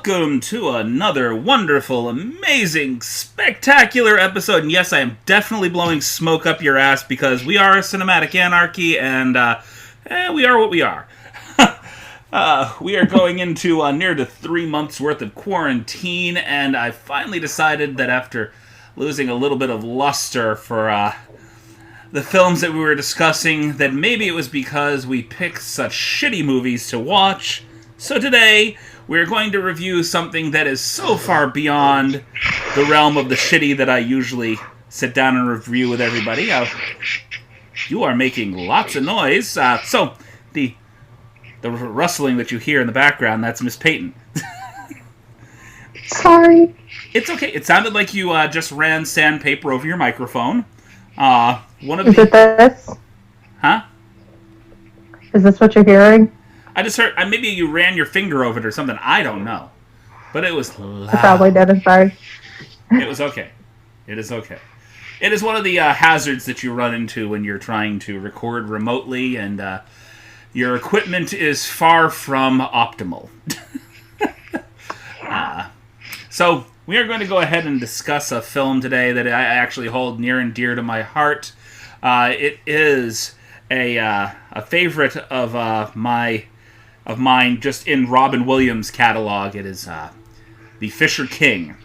welcome to another wonderful, amazing, spectacular episode. And yes, I am definitely blowing smoke up your ass because we are a cinematic anarchy, and we are what we are. We are going into near to 3 months worth of quarantine, and I finally decided that after losing a little bit of luster for the films that we were discussing, that maybe it was because we picked such shitty movies to watch. So today, we're going to review something that is so far beyond the realm of the shitty that I usually sit down and review with everybody. You are making lots of noise. So, the rustling that you hear in the background, that's Miss Peyton. Sorry. It's okay. It sounded like you just ran sandpaper over your microphone. Is it this? Huh? Is this what you're hearing? I just heard, maybe you ran your finger over it or something. I don't know. But it was loud. I probably did. I'm sorry. It was okay. It is okay. It is one of the hazards that you run into when you're trying to record remotely, and your equipment is far from optimal. So, we are going to go ahead and discuss a film today that I actually hold near and dear to my heart. It is a favorite of mine just in Robin Williams' catalog. It is The Fisher King.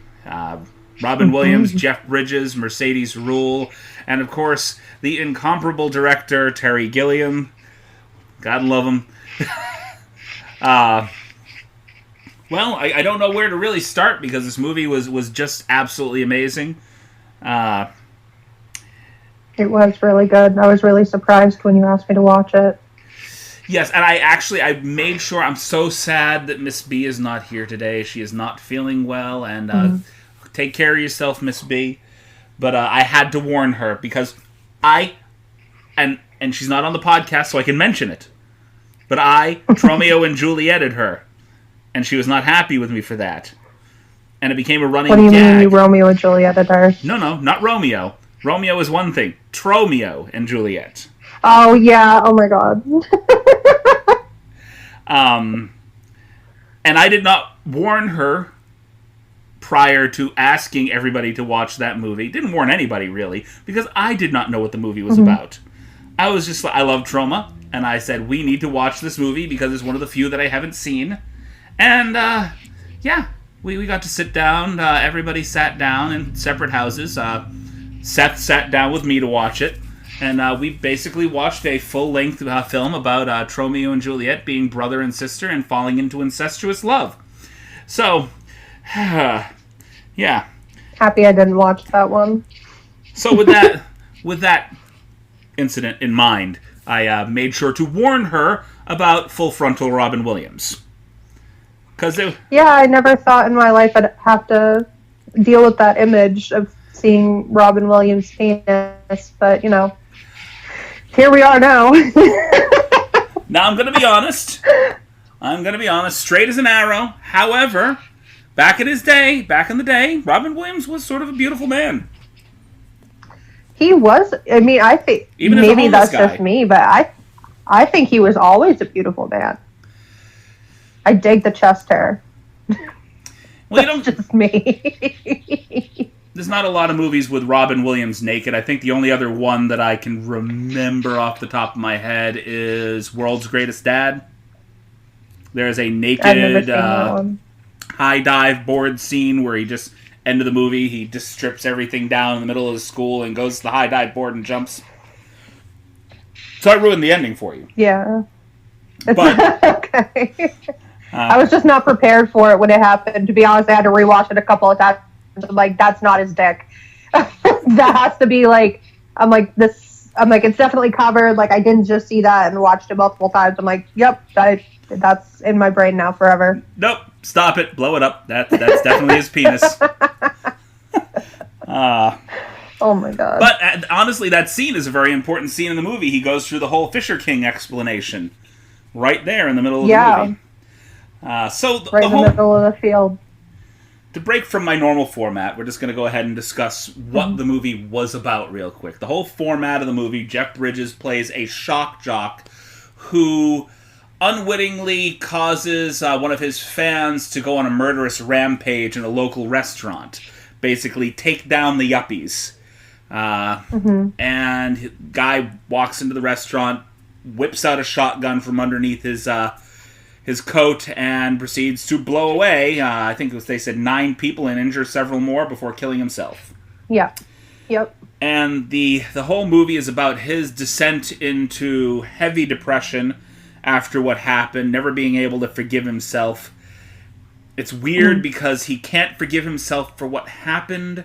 Robin Williams, Jeff Bridges, Mercedes Ruehl, and of course the incomparable director Terry Gilliam. God love him. Well, I don't know where to really start because this movie was just absolutely amazing. It was really good. I was really surprised when you asked me to watch it. Yes, and I made sure. I'm so sad that Miss B is not here today. She is not feeling well, and take care of yourself, Miss B. But I had to warn her because and she's not on the podcast, so I can mention it. But I Romeo and Julieted her, and she was not happy with me for that. And it became a running gag. What do you mean you Romeo and Julieted her? No, not Romeo. Romeo is one thing. Tromeo and Juliet. Oh, yeah. Oh, my God. And I did not warn her prior to asking everybody to watch that movie. Didn't warn anybody, really, because I did not know what the movie was about. I was just like, I love Troma, and I said, we need to watch this movie because it's one of the few that I haven't seen. And, yeah, we got to sit down. Everybody sat down in separate houses. Seth sat down with me to watch it. And we basically watched a full-length film about Romeo and Juliet being brother and sister and falling into incestuous love. So, yeah. Happy I didn't watch that one. So with that incident in mind, I made sure to warn her about full frontal Robin Williams. Yeah, I never thought in my life I'd have to deal with that image of seeing Robin Williams' penis, but, you know, here we are now. Now, I'm going to be honest. Straight as an arrow. However, back in the day, Robin Williams was sort of a beautiful man. He was. I mean, I think even maybe that's guy. just me, but I think he was always a beautiful man. I dig the chest hair. Well, that's just me. There's not a lot of movies with Robin Williams naked. I think the only other one that I can remember off the top of my head is World's Greatest Dad. There's a naked high dive board scene where he just, end of the movie, he just strips everything down in the middle of the school and goes to the high dive board and jumps. So I ruined the ending for you. Yeah. But, okay. I was just not prepared for it when it happened. To be honest, I had to rewatch it a couple of times. I'm like, that's not his dick. That has to be like, it's definitely covered. Like, I didn't just see that and watched it multiple times. I'm like, yep, that's in my brain now forever. Nope, stop it, blow it up. That's definitely his penis. Oh my God. But honestly, that scene is a very important scene in the movie. He goes through the whole Fisher King explanation right there in the middle of the movie. Right in the middle of the field. To break from my normal format, we're just going to go ahead and discuss what the movie was about real quick. The whole format of the movie, Jeff Bridges plays a shock jock who unwittingly causes one of his fans to go on a murderous rampage in a local restaurant. Basically, take down the yuppies. And guy walks into the restaurant, whips out a shotgun from underneath his coat, and proceeds to blow away, I think they said 9 people and injure several more before killing himself. Yeah. Yep. And the whole movie is about his descent into heavy depression after what happened, never being able to forgive himself. It's weird because he can't forgive himself for what happened,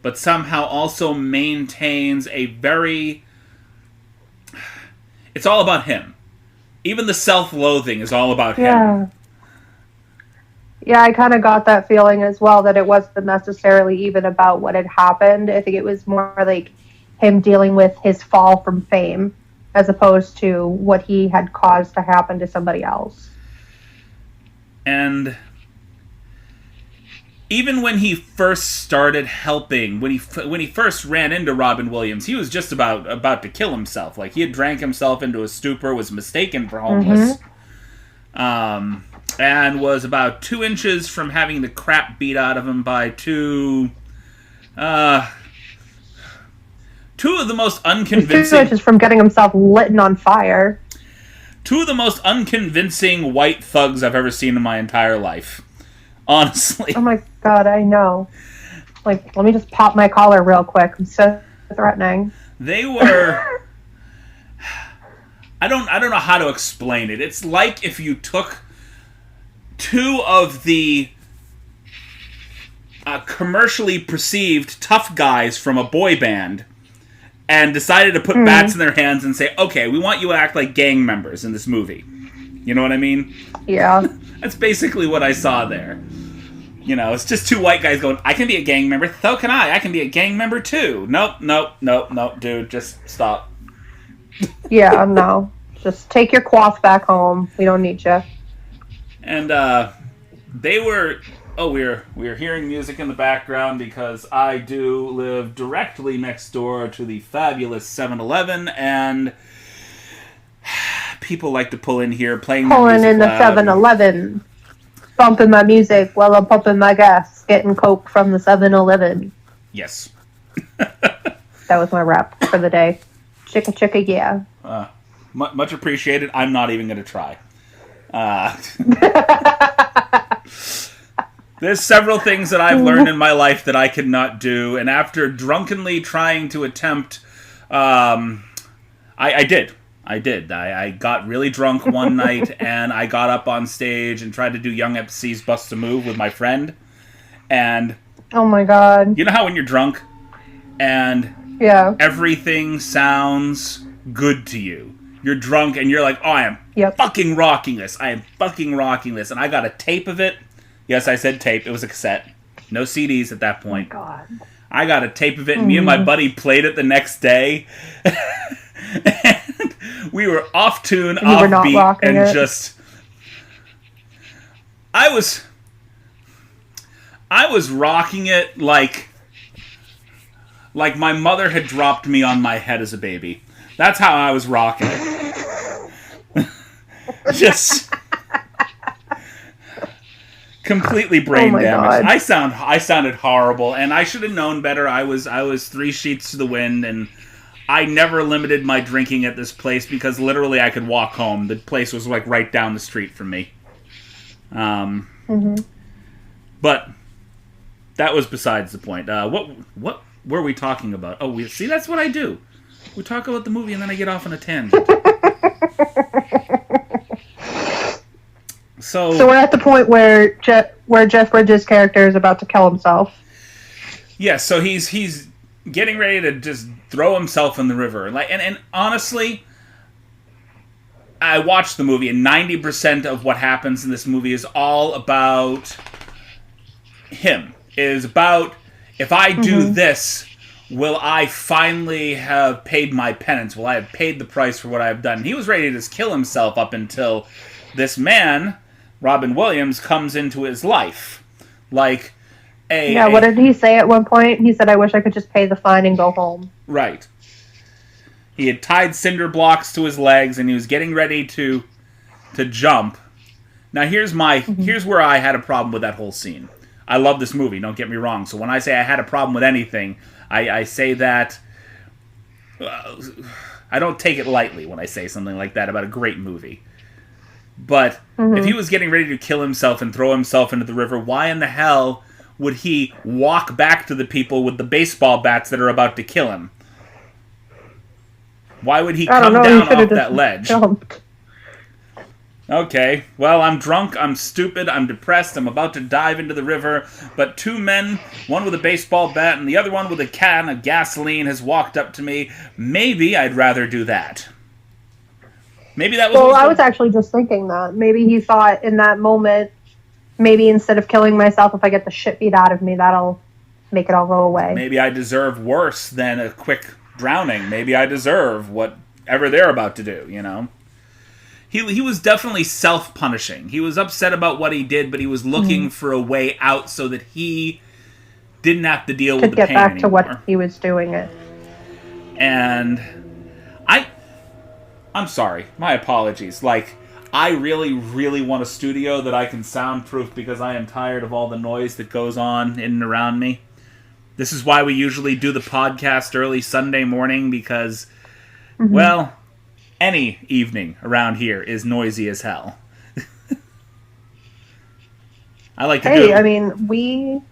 but somehow also maintains a very... It's all about him. Even the self-loathing is all about him. Yeah, I kind of got that feeling as well, that it wasn't necessarily even about what had happened. I think it was more like him dealing with his fall from fame, as opposed to what he had caused to happen to somebody else. And even when he first started helping, when he first ran into Robin Williams, he was just about to kill himself. Like, he had drank himself into a stupor, was mistaken for homeless, and was about 2 inches from having the crap beat out of him by two of the most unconvincing... 2 inches from getting himself lit on fire. 2 of the most unconvincing white thugs I've ever seen in my entire life. Honestly. Oh my god, I know. Like, let me just pop my collar real quick. I'm so threatening. They were... I don't know how to explain it. It's like if you took 2 of the commercially perceived tough guys from a boy band and decided to put bats in their hands and say, okay, we want you to act like gang members in this movie. You know what I mean? Yeah. That's basically what I saw there. You know, it's just 2 white guys going, I can be a gang member, so can I. I can be a gang member too. Nope, dude, just stop. Yeah, no. Just take your quaff back home. We don't need you. And they were... Oh, we're hearing music in the background because I do live directly next door to the fabulous 7-Eleven, and people like to pull in here playing pulling in the 7-Eleven, bumping my music while I'm pumping my gas, getting Coke from the 7-Eleven. Yes. That was my rap for the day. Chicka, yeah. Much appreciated. I'm not even going to try. There's several things that I've learned in my life that I could not do, and after drunkenly trying to attempt, I did. I got really drunk one night, and I got up on stage and tried to do Young MC's Bust a Move with my friend, and... Oh my god. You know how when you're drunk, and everything sounds good to you? You're drunk, and you're like, oh, I am fucking rocking this. I am fucking rocking this. And I got a tape of it. Yes, I said tape. It was a cassette. No CDs at that point. Oh god. I got a tape of it, and me and my buddy played it the next day. And we were off tune, off beat, and just... I was rocking it like my mother had dropped me on my head as a baby. That's how I was rocking it. Just... completely brain damaged. I sounded horrible, and I should have known better. I was 3 sheets to the wind, and I never limited my drinking at this place because literally I could walk home. The place was like right down the street from me. But that was besides the point. What were we talking about? Oh, see, that's what I do. We talk about the movie, and then I get off on a tangent. So we're at the point where Jeff Bridges' character is about to kill himself. Yeah, so he's getting ready to just throw himself in the river. And honestly, I watched the movie, and 90% of what happens in this movie is all about him. It is about, if I do this, will I finally have paid my penance? Will I have paid the price for what I have done? And he was ready to just kill himself up until this man, Robin Williams, comes into his life. What did he say at one point? He said, I wish I could just pay the fine and go home. Right. He had tied cinder blocks to his legs, and he was getting ready to to jump. Now here's where I had a problem with that whole scene. I love this movie, don't get me wrong. So when I say I had a problem with anything, I say that I don't take it lightly when I say something like that about a great movie. But if he was getting ready to kill himself and throw himself into the river, why in the hell would he walk back to the people with the baseball bats that are about to kill him? Why would he come down off that ledge? Jumped. Okay, well, I'm drunk, I'm stupid, I'm depressed, I'm about to dive into the river, but two men, one with a baseball bat and the other one with a can of gasoline, has walked up to me. Maybe I'd rather do that. Maybe that was... Well, I was actually just thinking that. Maybe he thought in that moment, maybe instead of killing myself, if I get the shit beat out of me, that'll make it all go away. Maybe I deserve worse than a quick drowning. Maybe I deserve whatever they're about to do, you know? He was definitely self-punishing. He was upset about what he did, but he was looking for a way out so that he didn't have to deal with the pain anymore. To get back to what he was doing it. And I'm sorry. My apologies. Like, I really, really want a studio that I can soundproof because I am tired of all the noise that goes on in and around me. This is why we usually do the podcast early Sunday morning because, well... any evening around here is noisy as hell. I like to do... I mean,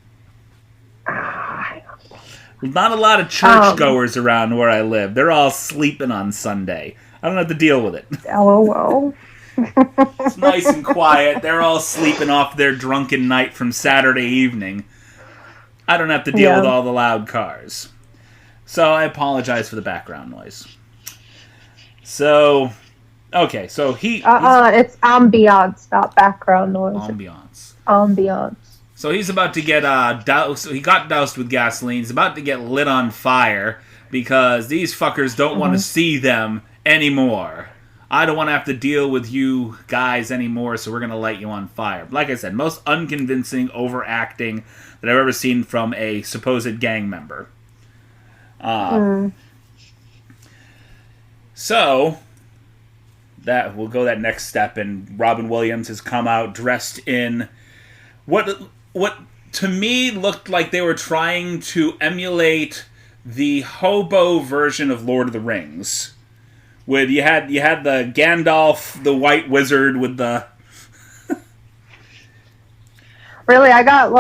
There's not a lot of churchgoers around where I live. They're all sleeping on Sunday. I don't have to deal with it. LOL. It's nice and quiet. They're all sleeping off their drunken night from Saturday evening. I don't have to deal with all the loud cars. So I apologize for the background noise. So, okay, so it's ambiance, not background noise. Ambiance. So he's about to get doused. He got doused with gasoline. He's about to get lit on fire because these fuckers don't want to see them anymore. I don't want to have to deal with you guys anymore, so we're going to light you on fire. Like I said, most unconvincing overacting that I've ever seen from a supposed gang member. So, that we'll go that next step, and Robin Williams has come out dressed in what to me looked like they were trying to emulate the hobo version of Lord of the Rings. With you had the Gandalf, the White Wizard with the... Really, I got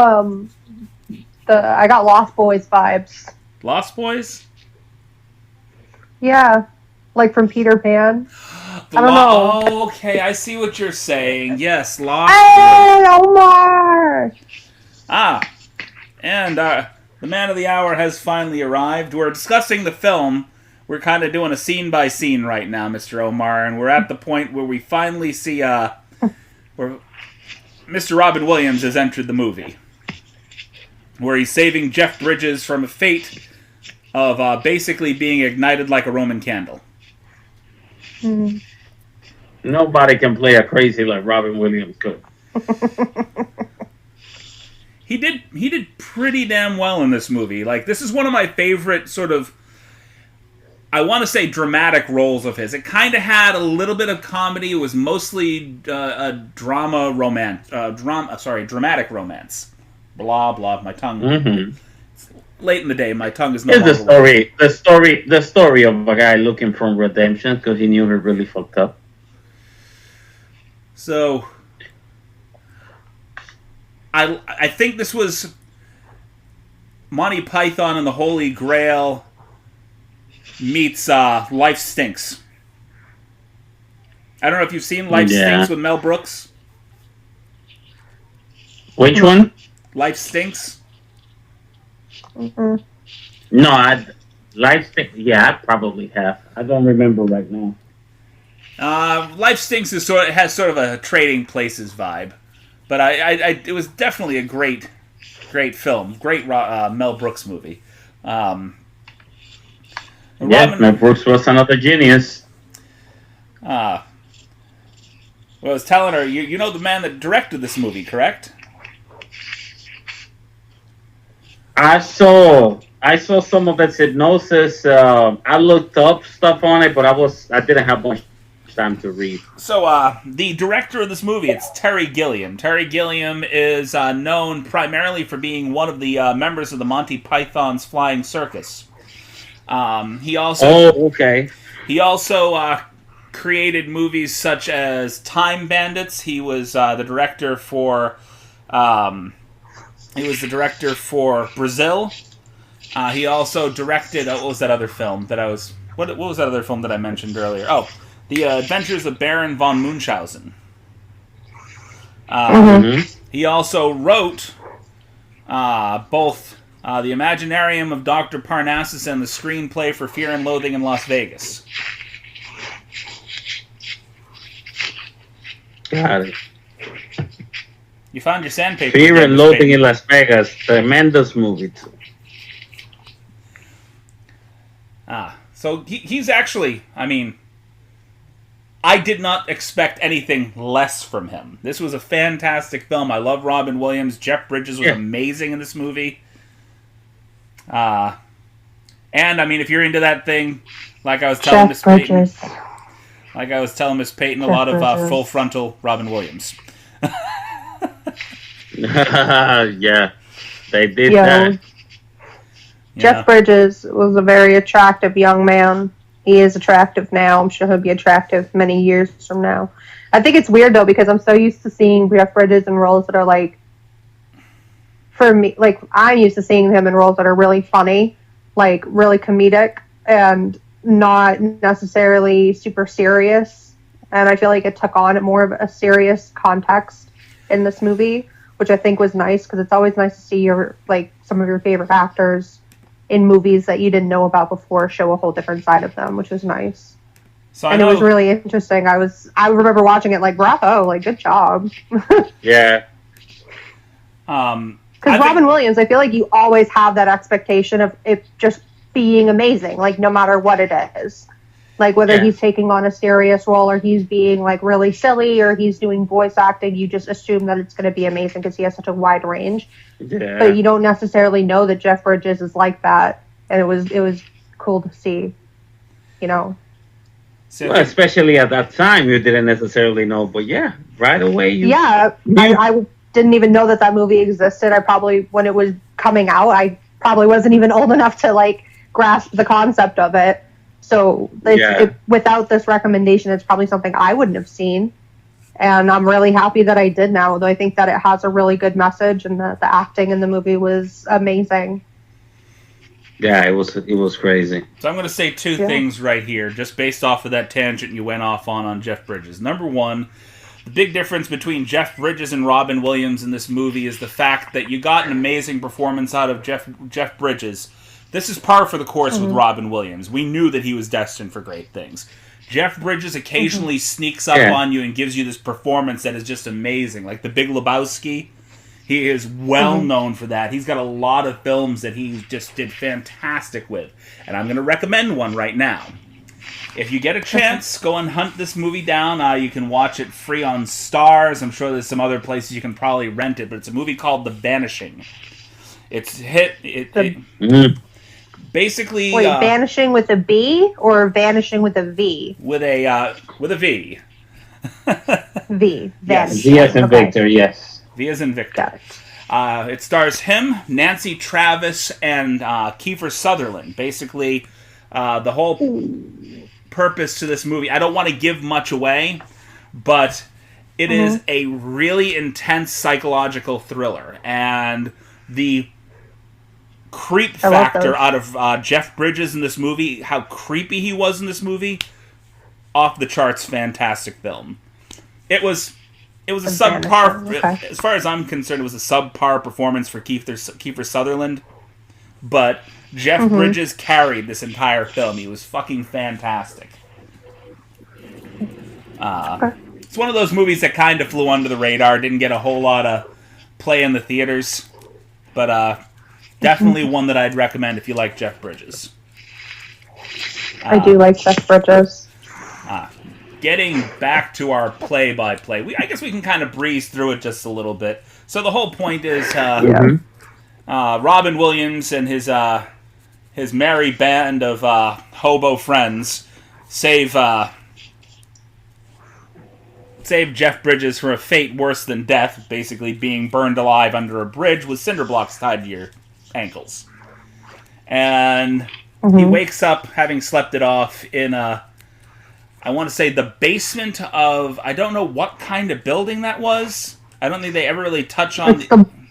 Lost Boys vibes. Lost Boys? Yeah. Like from Peter Pan. I don't know. Oh, okay, I see what you're saying. Yes, Lost. Hey, Omar! And the man of the hour has finally arrived. We're discussing the film. We're kind of doing a scene by scene right now, Mr. Omar, and we're at the point where we finally see where Mr. Robin Williams has entered the movie, where he's saving Jeff Bridges from a fate of basically being ignited like a Roman candle. Nobody can play a crazy like Robin Williams could. He did pretty damn well in this movie. Like, this is one of my favorite sort of, I want to say, dramatic roles of his. It kind of had a little bit of comedy. It was mostly a dramatic romance. Blah blah. My tongue. Late in the day, my tongue is no longer the story of a guy looking for redemption because he knew he really fucked up. So, I think this was Monty Python and the Holy Grail meets Life Stinks. I don't know if you've seen Life Stinks with Mel Brooks. Which one? Life Stinks. No, Life Stinks. Yeah, I probably have. I don't remember right now. Life Stinks has sort of a Trading Places vibe, but it was definitely a great film, great Mel Brooks movie. Mel Brooks was another genius. Well, I was telling her, you know the man that directed this movie, correct? I saw some of its hypnosis. I looked up stuff on it, but I didn't have much time to read. So, the director of this movie, it's Terry Gilliam. Terry Gilliam is known primarily for being one of the members of the Monty Python's Flying Circus. He also created movies such as Time Bandits. He was the director for Brazil. He also directed what was that other film that I was what was that other film that I mentioned earlier? Oh, The Adventures of Baron von Munchausen. He also wrote both The Imaginarium of Dr. Parnassus and the screenplay for Fear and Loathing in Las Vegas. Got it. You found your sandpaper. Fear and Loathing in Las Vegas. Tremendous movie, too. So he's actually, I mean, I did not expect anything less from him. This was a fantastic film. I love Robin Williams. Jeff Bridges was amazing in this movie. And, I mean, if you're into that thing, like I was telling Miss Peyton, a lot of full frontal Robin Williams. Yeah, they did that. Jeff Bridges was a very attractive young man. He is attractive now. I'm sure he'll be attractive many years from now. I think it's weird, though, because I'm so used to seeing Jeff Bridges in roles that are, like, for me, like, I'm used to seeing him in roles that are really funny, like, really comedic, and not necessarily super serious. And I feel like it took on more of a serious context in this movie, which I think was nice, because it's always nice to see your, like, some of your favorite actors in movies that you didn't know about before show a whole different side of them, which was nice. So it was really interesting. I remember watching it like, bravo, like, good job. Yeah. Because Robin Williams, I feel like you always have that expectation of it just being amazing, like, no matter what it is. Like, whether he's taking on a serious role or he's being, like, really silly or he's doing voice acting, you just assume that it's going to be amazing because he has such a wide range. Yeah. But you don't necessarily know that Jeff Bridges is like that. And it was cool to see, you know. Well, especially at that time, you didn't necessarily know. But, yeah, right away. I didn't even know that movie existed. I probably, when it was coming out, I probably wasn't even old enough to, like, grasp the concept of it. So without this recommendation, it's probably something I wouldn't have seen. And I'm really happy that I did now, though I think that it has a really good message, and the acting in the movie was amazing. Yeah, it was crazy. So I'm going to say two things right here, just based off of that tangent you went off on Jeff Bridges. Number one, the big difference between Jeff Bridges and Robin Williams in this movie is the fact that you got an amazing performance out of Jeff Bridges. This is par for the course with Robin Williams. We knew that he was destined for great things. Jeff Bridges occasionally sneaks up on you and gives you this performance that is just amazing. Like The Big Lebowski, he is well known for that. He's got a lot of films that he just did fantastic with. And I'm going to recommend one right now. If you get a chance, go and hunt this movie down. You can watch it free on Stars. I'm sure there's some other places you can probably rent it. But it's a movie called The Vanishing. It's basically, wait, vanishing with a B or vanishing with a V? With a V. V. Yes. V as in Victor. Yes. V as in Victor. Got it. It stars him, Nancy Travis, and Kiefer Sutherland. Basically, the whole purpose to this movie. I don't want to give much away, but it is a really intense psychological thriller, and the creep factor out of Jeff Bridges in this movie, how creepy he was in this movie, off the charts, fantastic film. It was a subpar, as far as I'm concerned, it was a subpar performance for Kiefer Sutherland, but Jeff Bridges carried this entire film. He was fucking fantastic. It's one of those movies that kind of flew under the radar, didn't get a whole lot of play in the theaters, but definitely one that I'd recommend if you like Jeff Bridges. I do like Jeff Bridges. Getting back to our play-by-play, I guess we can kind of breeze through it just a little bit. So the whole point is Robin Williams and his merry band of hobo friends save saved Jeff Bridges from a fate worse than death, basically being burned alive under a bridge with cinder blocks tied to your ankles. And he wakes up, having slept it off, in I want to say the basement of, I don't know what kind of building that was. I don't think they ever really touch on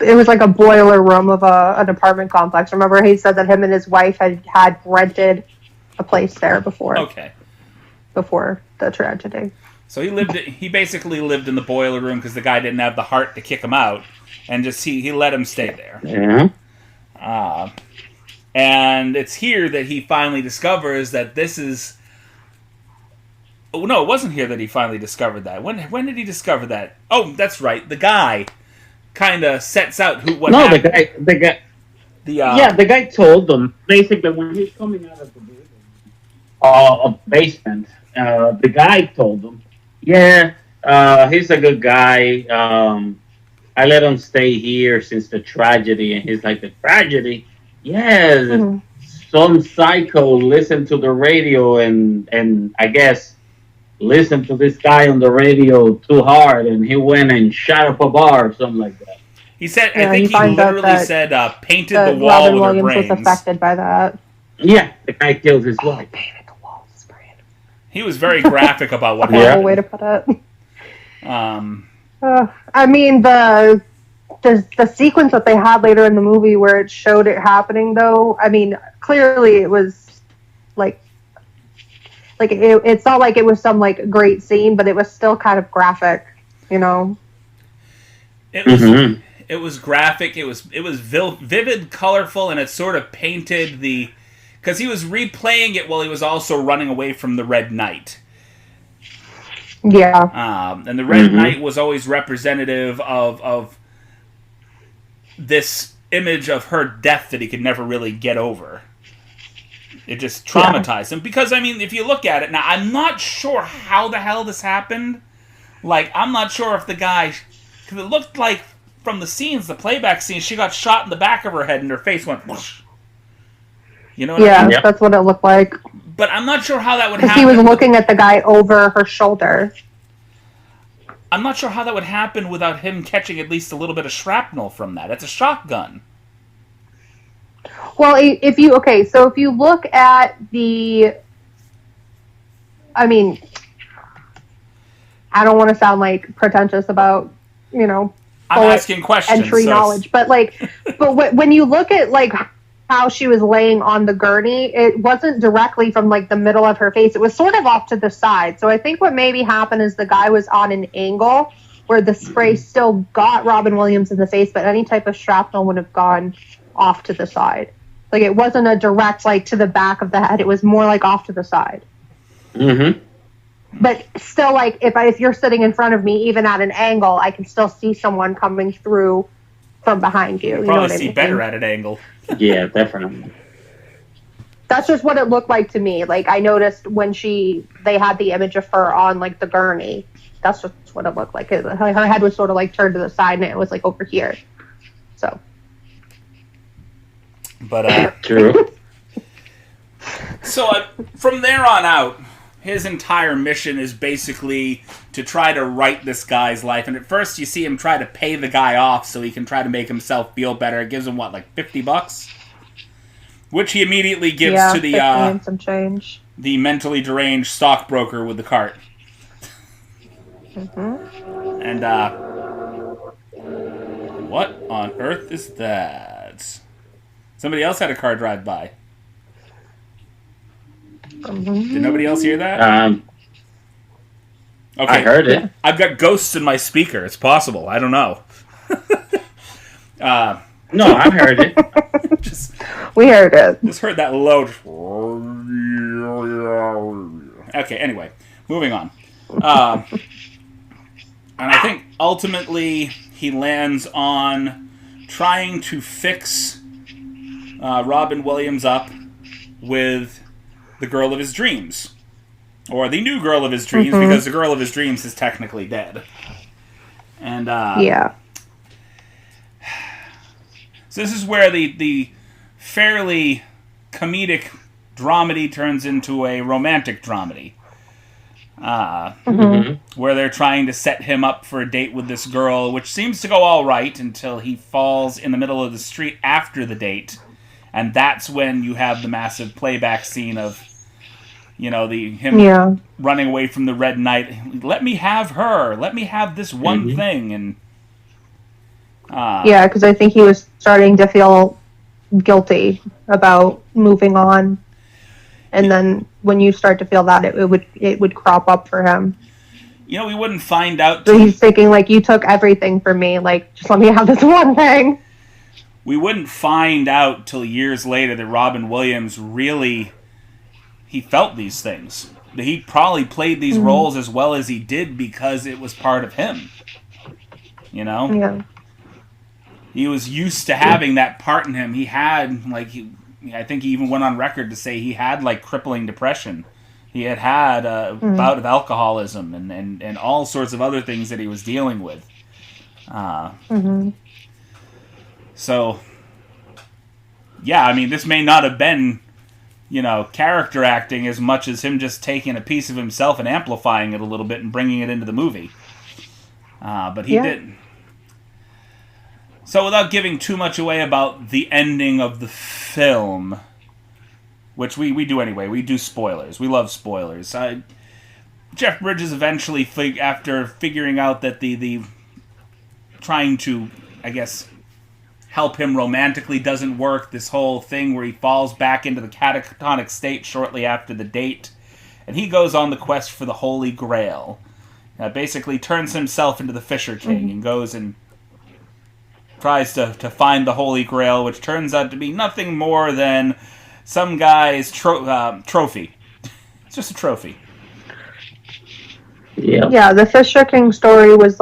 it was like a boiler room of an apartment complex. Remember, he said that him and his wife had rented a place there before. Okay. Before the tragedy. So he basically lived in the boiler room because the guy didn't have the heart to kick him out, and just he let him stay there. Yeah. And it's here that he finally discovers that this is... Oh, no, it wasn't here that he finally discovered that. When did he discover that? Oh, that's right. The guy kind of sets out what happened. The guy told them, basically, when he's coming out of the building, basement, the guy told them, he's a good guy. I let him stay here since the tragedy. And he's like, the tragedy? Yes. Some psycho listened to the radio and I guess listened to this guy on the radio too hard, and he went and shot up a bar or something like that. He said, I think he literally said, painted the wall Robin with Williams her brains. was affected by that. Yeah, the guy killed his wife. Painted the walls with brain. He was very graphic about what Horrible happened. way to put it. Um, I mean, the sequence that they had later in the movie where it showed it happening, though, I mean, clearly it was it's not like it was some like great scene, but it was still kind of graphic, you know. It was it was graphic. It was vivid, colorful, and it sort of painted because he was replaying it while he was also running away from the Red Knight. Yeah. And the Red Knight was always representative of this image of her death that he could never really get over. It just traumatized him. Because, I mean, if you look at it, now, I'm not sure how the hell this happened. Like, I'm not sure if the guy... Because it looked like, from the scenes, the playback scenes, she got shot in the back of her head and her face went... Whoosh. You know what I mean? Yeah, that's what it looked like. But I'm not sure how that would happen. He was looking at the guy over her shoulder. I'm not sure how that would happen without him catching at least a little bit of shrapnel from that. It's a shotgun. Well, if you look at the, I mean, I don't want to sound like pretentious about, you know, I'm asking questions. Entry knowledge, but when you look at like how she was laying on the gurney, it wasn't directly from like the middle of her face. It was sort of off to the side. So I think what maybe happened is the guy was on an angle where the spray still got Robin Williams in the face, but any type of shrapnel would have gone off to the side. Like, it wasn't a direct, like, to the back of the head. It was more, like, off to the side. But still, like, if you're sitting in front of me, even at an angle, I can still see someone coming through from behind you. You know probably what see I mean? better at an angle. Yeah, definitely. That's just what it looked like to me. Like, I noticed when they had the image of her on, like, the gurney. That's just what it looked like. Her head was sort of, like, turned to the side, and it was, like, over here. So... But, True. So, from there on out, his entire mission is basically to try to right this guy's life. And at first, you see him try to pay the guy off so he can try to make himself feel better. It gives him, what, like $50? Which he immediately gives to the, some change. The mentally deranged stockbroker with the cart. And, what on earth is that? Somebody else had a car drive by. Did nobody else hear that? Okay. I heard it. I've got ghosts in my speaker. It's possible. I don't know. No, I heard it. We heard it. Just heard that low. Okay, anyway. Moving on. And I think ultimately he lands on trying to fix Robin Williams up with the girl of his dreams. Or the new girl of his dreams, because the girl of his dreams is technically dead. And, yeah. So this is where the fairly comedic dramedy turns into a romantic dramedy. where they're trying to set him up for a date with this girl, which seems to go all right until he falls in the middle of the street after the date. And that's when you have the massive playback scene of, him running away from the Red Knight. Let me have her. Let me have this one thing. And because I think he was starting to feel guilty about moving on. And then when you start to feel that, it would crop up for him. We wouldn't find out. So he's thinking, like, you took everything from me. Like, just let me have this one thing. We wouldn't find out till years later that Robin Williams really, he felt these things. That he probably played these roles as well as he did because it was part of him. Yeah. He was used to having that part in him. He had, I think he even went on record to say he had, crippling depression. He had a bout of alcoholism and all sorts of other things that he was dealing with. So, this may not have been, character acting as much as him just taking a piece of himself and amplifying it a little bit and bringing it into the movie. But he didn't. So without giving too much away about the ending of the film, which we do anyway, we do spoilers. We love spoilers. Jeff Bridges eventually, after figuring out that the trying to, I guess, help him romantically doesn't work, this whole thing where he falls back into the catatonic state shortly after the date, and he goes on the quest for the Holy Grail. Basically turns himself into the Fisher King and goes and tries to find the Holy Grail, which turns out to be nothing more than some guy's trophy. It's just a trophy. Yeah, the Fisher King story was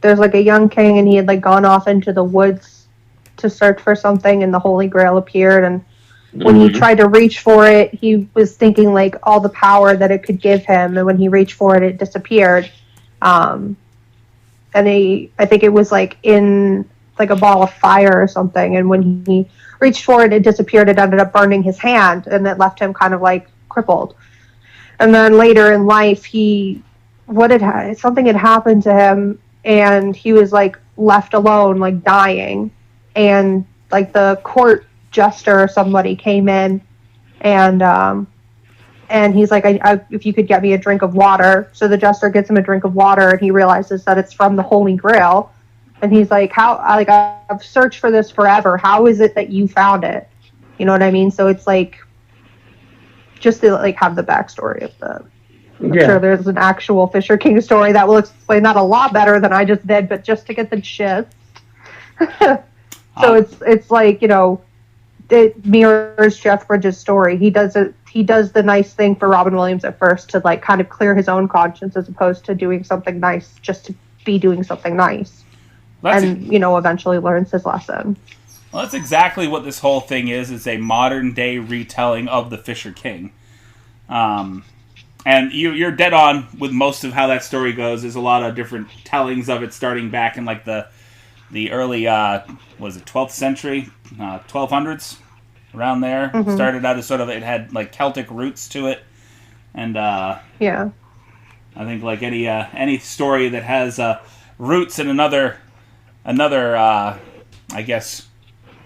there's a young king and he had gone off into the woods to search for something and the Holy Grail appeared, and when he tried to reach for it, he was thinking all the power that it could give him, and when he reached for it, it disappeared. And I think it was in a ball of fire or something. And when he reached for it, it disappeared. It ended up burning his hand, and it left him kind of crippled. And then later in life, something had happened to him, and he was left alone, dying. And the court jester or somebody came in, and he's like, if you could get me a drink of water. So the jester gets him a drink of water, and he realizes that it's from the Holy Grail. And he's like, I've searched for this forever. How is it that you found it? You know what I mean? So it's just to have the backstory of I'm sure there's an actual Fisher King story that will explain that a lot better than I just did, but just to get the gist. So it's it mirrors Jeff Bridges' story. He does the nice thing for Robin Williams at first to kind of clear his own conscience, as opposed to doing something nice just to be doing something nice. Eventually learns his lesson. Well, that's exactly what this whole thing is. It's a modern day retelling of the Fisher King. And you're dead on with most of how that story goes. There's a lot of different tellings of it, starting back in the early 12th century, 1200s, around there. Started out as it had Celtic roots to it, and I think any story that has roots in another I guess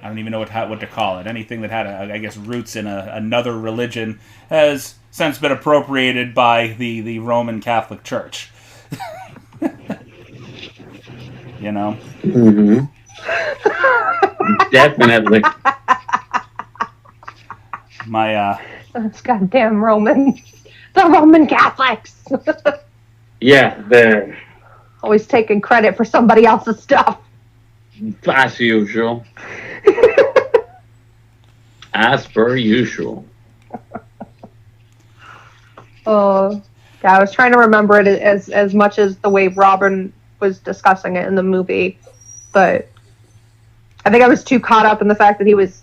I don't even know what to call it. Anything that had roots in another religion has since been appropriated by the Roman Catholic Church. Definitely. Those goddamn Romans. The Roman Catholics. They're always taking credit for somebody else's stuff. As usual. As per usual. I was trying to remember it as much as the way Robin was discussing it in the movie, but I think I was too caught up in the fact that he was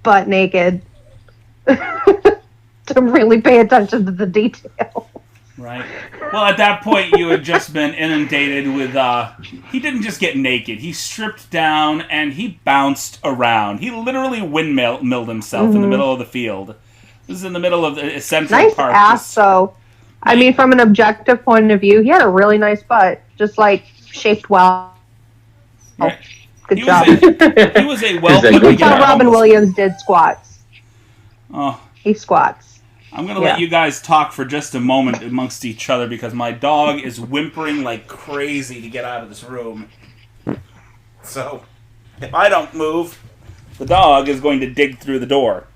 butt naked to really pay attention to the detail. Right. Well, at that point, you had just been inundated with, he didn't just get naked. He stripped down and he bounced around. He literally windmilled himself in the middle of the field. This is in the middle of the Central Nice Park. ass, though. I mean, from an objective point of view, he had a really nice butt. Just, like, shaped well. Right. Good He job. was a well put good That's how together. Robin Williams did squats. Oh, He squats. I'm going to let you guys talk for just a moment amongst each other because my dog is whimpering like crazy to get out of this room. So, if I don't move, the dog is going to dig through the door.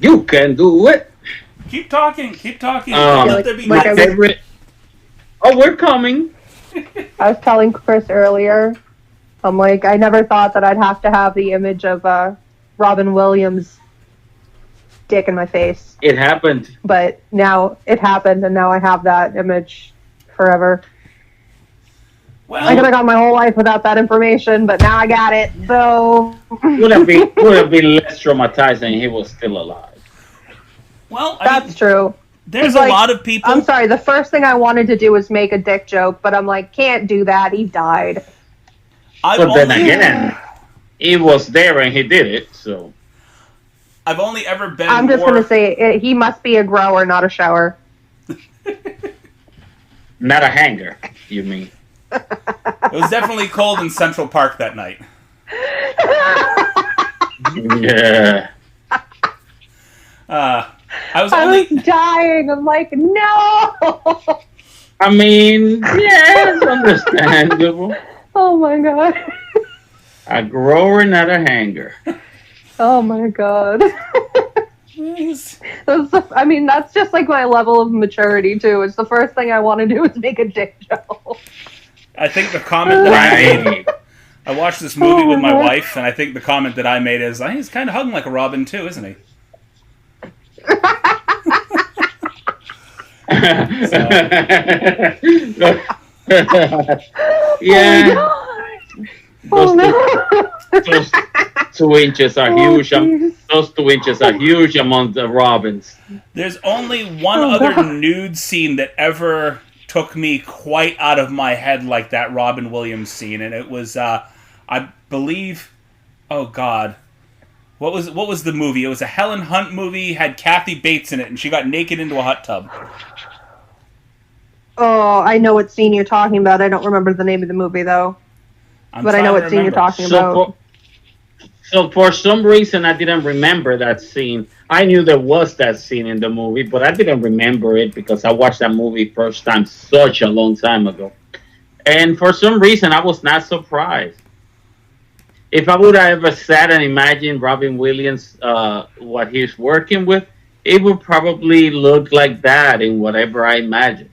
You can do it. Keep talking. Keep talking. Let there be like My I- favorite. Oh, we're coming. I was telling Chris earlier, I'm like, I never thought that I'd have to have the image of Robin Williams' dick in my face. It happened. But now it happened, and now I have that image forever. Well, I could have gone my whole life without that information, but now I got it. So Would have been less traumatizing if he was still alive. well, that's true. there's It's a like, lot of people. I'm sorry. The first thing I wanted to do was make a dick joke, but I'm like, can't do that. He died. I've But then only, again, he was there and he did it. So I've only ever been. I'm just more, gonna say he must be a grower, not a shower. not a hanger. You mean? It was definitely cold in Central Park that night. Yeah. I was I only. was dying. I'm like, no. I mean, yeah, it's understandable. Oh my god. A grower, not a hanger. Oh my god. I mean, that's just like my level of maturity too. It's the first thing I want to do is make a dick joke. I think the comment that I made. Right. I watched this movie with my wife, and I think the comment that I made is, he's kind of hugging like a Robin too, isn't he? Yeah. Oh no. Those 2 inches are huge. jeez. Those 2 inches are huge among the robins. There's only one Oh, other God. nude scene that ever took me quite out of my head like that Robin Williams scene, and it was, I believe, oh God, what was the movie? It was a Helen Hunt movie, had Kathy Bates in it, and she got naked into a hot tub. Oh, I know what scene you're talking about. I don't remember the name of the movie though. But I know what scene you're talking about. So for some reason, I didn't remember that scene. I knew there was that scene in the movie, but I didn't remember it because I watched that movie first time such a long time ago. And for some reason, I was not surprised. If I would have ever sat and imagined Robin Williams, what he's working with, it would probably look like that in whatever I imagined.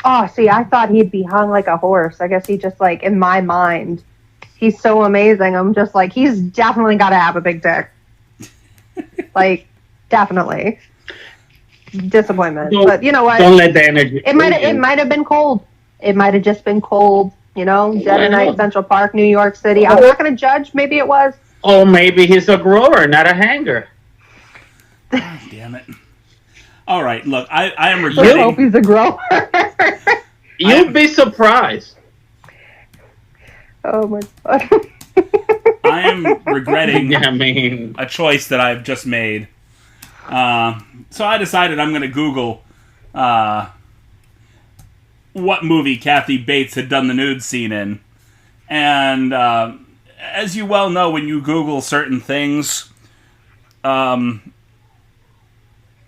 Oh, see, I thought he'd be hung like a horse. I guess he just like in my mind, he's so amazing. I'm just like, he's definitely got to have a big dick. Like, definitely. Disappointment, but you know what? Don't let the energy. It might have been cold. It might have just been cold. You know, dead of night, Central Park, New York City. I'm not going to judge. Maybe it was. Oh, maybe he's a grower, not a hanger. God damn it. All right, look, I am I regretting. hope he's a grower. You'd be surprised. Oh my god. I am regretting I mean, a choice that I've just made. So I decided I'm going to Google what movie Kathy Bates had done the nude scene in. And as you well know, when you Google certain things,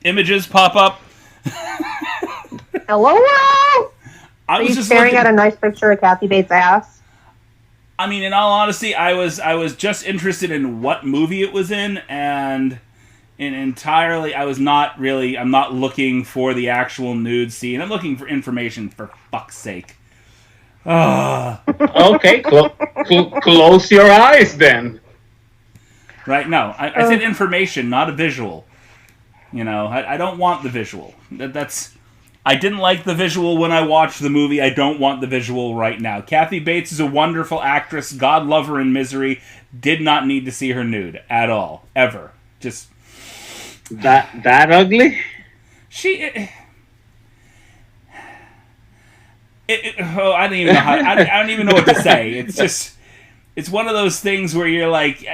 images pop up. Hello, world. I Are was you just staring looking, at a nice picture of Kathy Bates' ass? I mean, in all honesty, I was just interested in what movie it was in, and entirely, I'm not looking for the actual nude scene. I'm looking for information, for fuck's sake. okay, close your eyes then. Right? No, I said information, not a visual. You know, I don't want the visual. I didn't like the visual when I watched the movie. I don't want the visual right now. Kathy Bates is a wonderful actress. God love her in Misery. Did not need to see her nude at all, ever. Just That ugly? I don't even know how. I don't even know what to say. It's just, it's one of those things where you're like,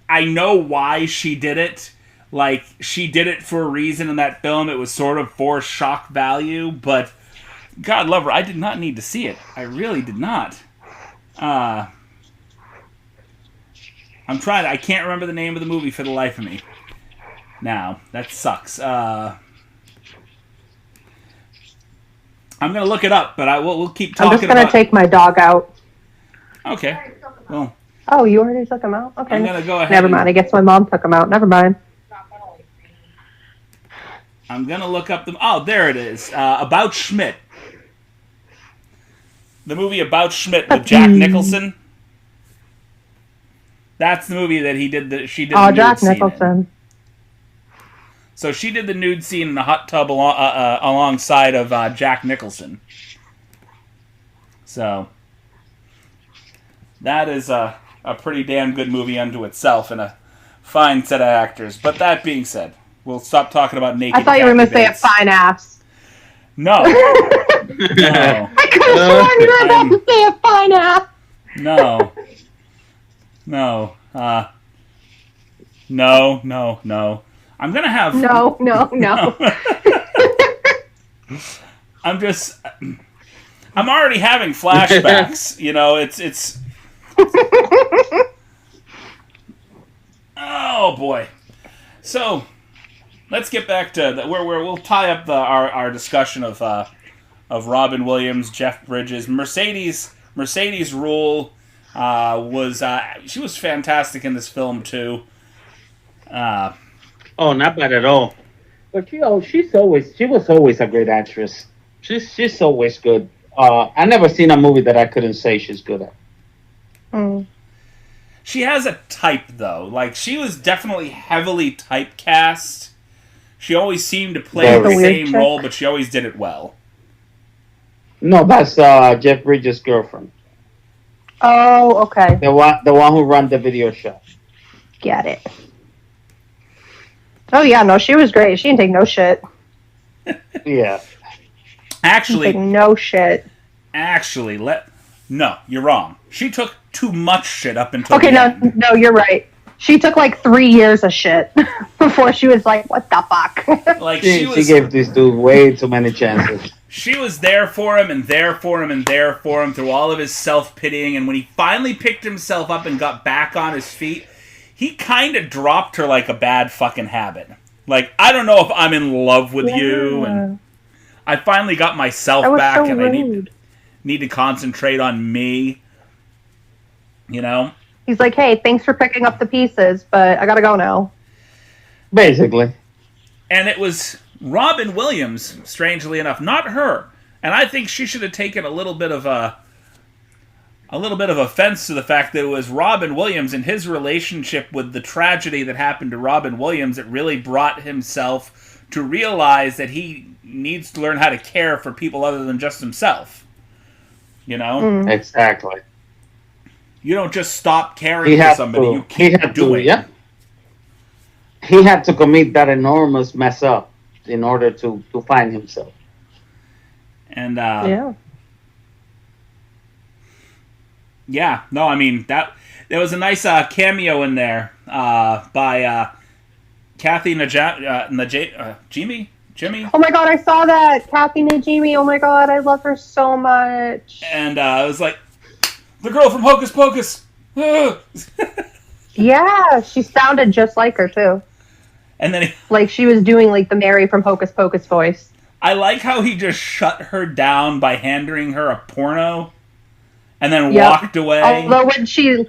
I know why she did it, like she did it for a reason in that film. It was sort of for shock value, but God love her, I did not need to see it. I really did not. I'm trying. I can't remember the name of the movie for the life of me. Now that sucks. I'm gonna look it up, but we'll keep talking. I'm just gonna take my dog out. Okay. Well. Oh, you already took him out? Okay. I'm gonna go ahead. Never mind. I guess my mom took him out. Never mind. I'm gonna look up the. Oh, there it is. About Schmidt. The movie About Schmidt with Jack Nicholson. That's the movie that she did. Oh, Jack Nicholson. So she did the nude scene in the hot tub alongside of Jack Nicholson. So that is a pretty damn good movie unto itself and a fine set of actors. But that being said, we'll stop talking about naked. I thought you were going to say a fine ass. No. No. I could have sworn you were about to say a fine ass. No. No. No. I'm gonna have... No. I'm already having flashbacks. You know, it's... Oh, boy. So, let's get back to... where we'll tie up our discussion of Robin Williams, Jeff Bridges. Mercedes Rule she was fantastic in this film, too. Oh, not bad at all. But she was always a great actress. She's always good. I never seen a movie that I couldn't say she's good at. Mm. She has a type, though. Like, she was definitely heavily typecast. She always seemed to play the same role, but she always did it well. No, that's Jeff Bridges' girlfriend. Oh, okay. The one who ran the video shop. Get it. Oh, yeah, no, she was great. She didn't take no shit. Yeah. Actually... no shit. Actually, no, you're wrong. She took too much shit up until okay, the end. No, you're right. She took like 3 years of shit before she was like, what the fuck? Like she gave this dude way too many chances. She was there for him and there for him and there for him through all of his self-pitying, and when he finally picked himself up and got back on his feet, he kind of dropped her like a bad fucking habit. Like, I don't know if I'm in love with you, and I finally got myself back, so and rude. I need to concentrate on me. You know? He's like, hey, thanks for picking up the pieces, but I gotta go now. Basically. And it was Robin Williams, strangely enough, not her. And I think she should have taken a little bit of offense to the fact that it was Robin Williams and his relationship with the tragedy that happened to Robin Williams that really brought himself to realize that he needs to learn how to care for people other than just himself. You know? Mm. Exactly. You don't just stop caring for somebody. You keep doing it. Yeah. He had to commit that enormous mess up in order to find himself. And yeah. Yeah, no, I mean there was a nice cameo in there by Kathy Jimmy. Oh my god, I saw that, Kathy Najimy. Oh my god, I love her so much. And it was like the girl from Hocus Pocus. Yeah, she sounded just like her too. And then like she was doing like the Mary from Hocus Pocus voice. I like how he just shut her down by handing her a porno. And then walked away. Although when she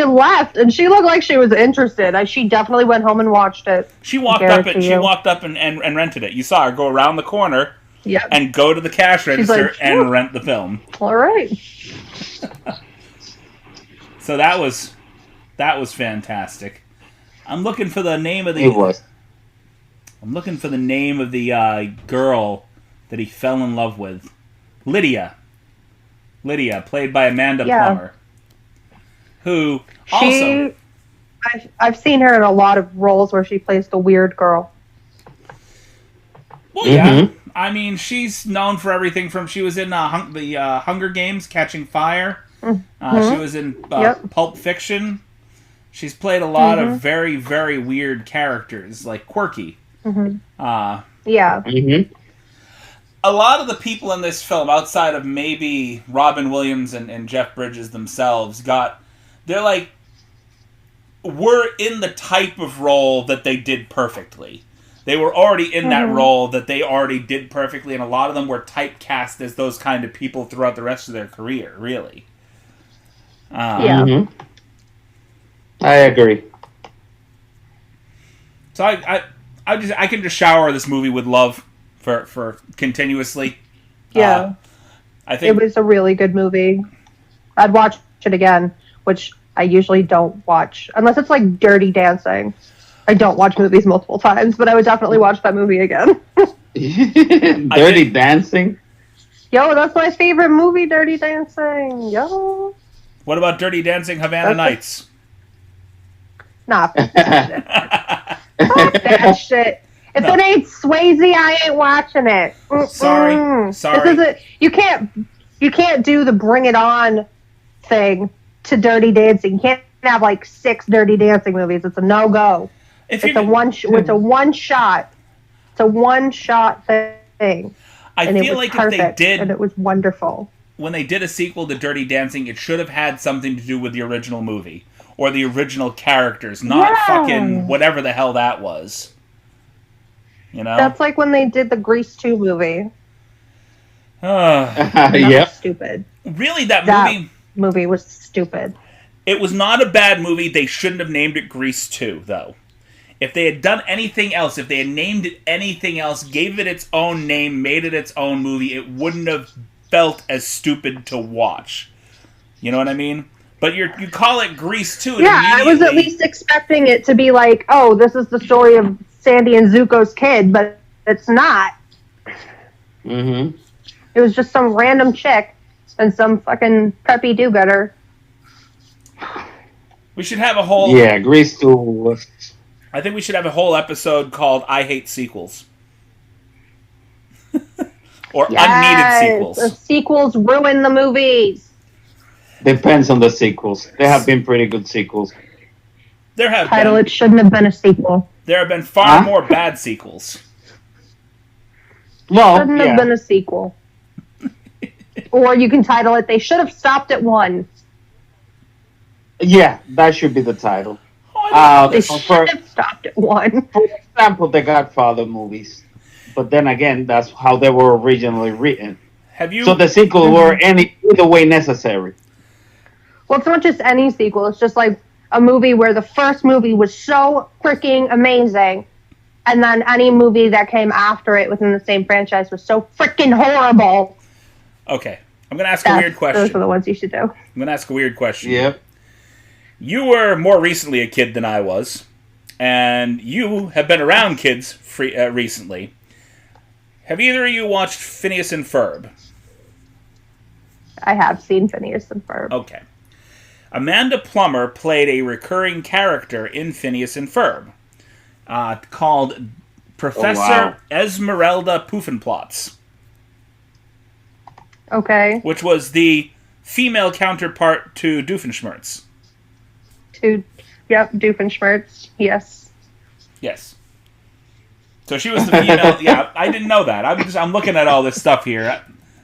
left, and she looked like she was interested. She definitely went home and watched it. She walked up and rented it. You saw her go around the corner and go to the cash register and rent the film. All right. So that was fantastic. I'm looking for the name of the. It was. I'm looking for the name of the girl that he fell in love with. Lydia, played by Amanda Plummer, who also... I've seen her in a lot of roles where she plays the weird girl. Well, yeah. I mean, she's known for everything from... She was in the Hunger Games, Catching Fire. She was in Pulp Fiction. She's played a lot of very, very weird characters, like quirky. Yeah. A lot of the people in this film, outside of maybe Robin Williams and Jeff Bridges themselves, were in the type of role that they did perfectly. They were already in that role that they already did perfectly, and a lot of them were typecast as those kind of people throughout the rest of their career, really. Yeah. I agree. So I can just shower this movie with love for continuously. Yeah. I think it was a really good movie. I'd watch it again, which I usually don't watch unless it's like Dirty Dancing. I don't watch movies multiple times, but I would definitely watch that movie again. Dirty Dancing? Yo, that's my favorite movie, Dirty Dancing. Yo. What about Dirty Dancing Havana Nights? Nah. Fuck that shit. If it ain't Swayze, I ain't watching it. Sorry. This isn't, you can't do the Bring It On thing to Dirty Dancing. You can't have like 6 Dirty Dancing movies. It's a no-go. It's a one shot. It's a one-shot thing. I feel like if they did, and it was wonderful. When they did a sequel to Dirty Dancing, it should have had something to do with the original movie or the original characters, not fucking whatever the hell that was. You know, that's like when they did the Grease 2 movie. Yep. Stupid. Really, that movie was stupid. It was not a bad movie. They shouldn't have named it Grease 2, though. If they had done anything else, if they had named it anything else, gave it its own name, made it its own movie, it wouldn't have felt as stupid to watch. You know what I mean? But you call it Grease 2. Yeah, I was at least expecting it to be like, oh, this is the story of Sandy and Zuko's kid, but it's not. It was just some random chick and some fucking preppy do-gooder. We should have a whole... Yeah, Grease 2 was... I think we should have a whole episode called I Hate Sequels. Or unneeded sequels. The sequels ruin the movies. Depends on the sequels. There have been pretty good sequels. It shouldn't have been a sequel. There have been far more bad sequels. Well, shouldn't have been a sequel. Or you can title it, They Should Have Stopped at 1. Yeah, that should be the title. They should have stopped at 1. For example, the Godfather movies. But then again, that's how they were originally written. So the sequels were either way necessary. Well, it's not just any sequel. It's just like a movie where the first movie was so freaking amazing, and then any movie that came after it within the same franchise was so freaking horrible. Okay. I'm going to ask a weird question. Those are the ones you should do. I'm going to ask a weird question. Yep. You were more recently a kid than I was, and you have been around kids recently. Have either of you watched Phineas and Ferb? I have seen Phineas and Ferb. Okay. Amanda Plummer played a recurring character in Phineas and Ferb called Professor Esmeralda Poofenplatz. Okay. Which was the female counterpart to Doofenshmirtz. Doofenshmirtz. Yes. Yes. So she was the female. Yeah, I didn't know that. I'm looking at all this stuff here.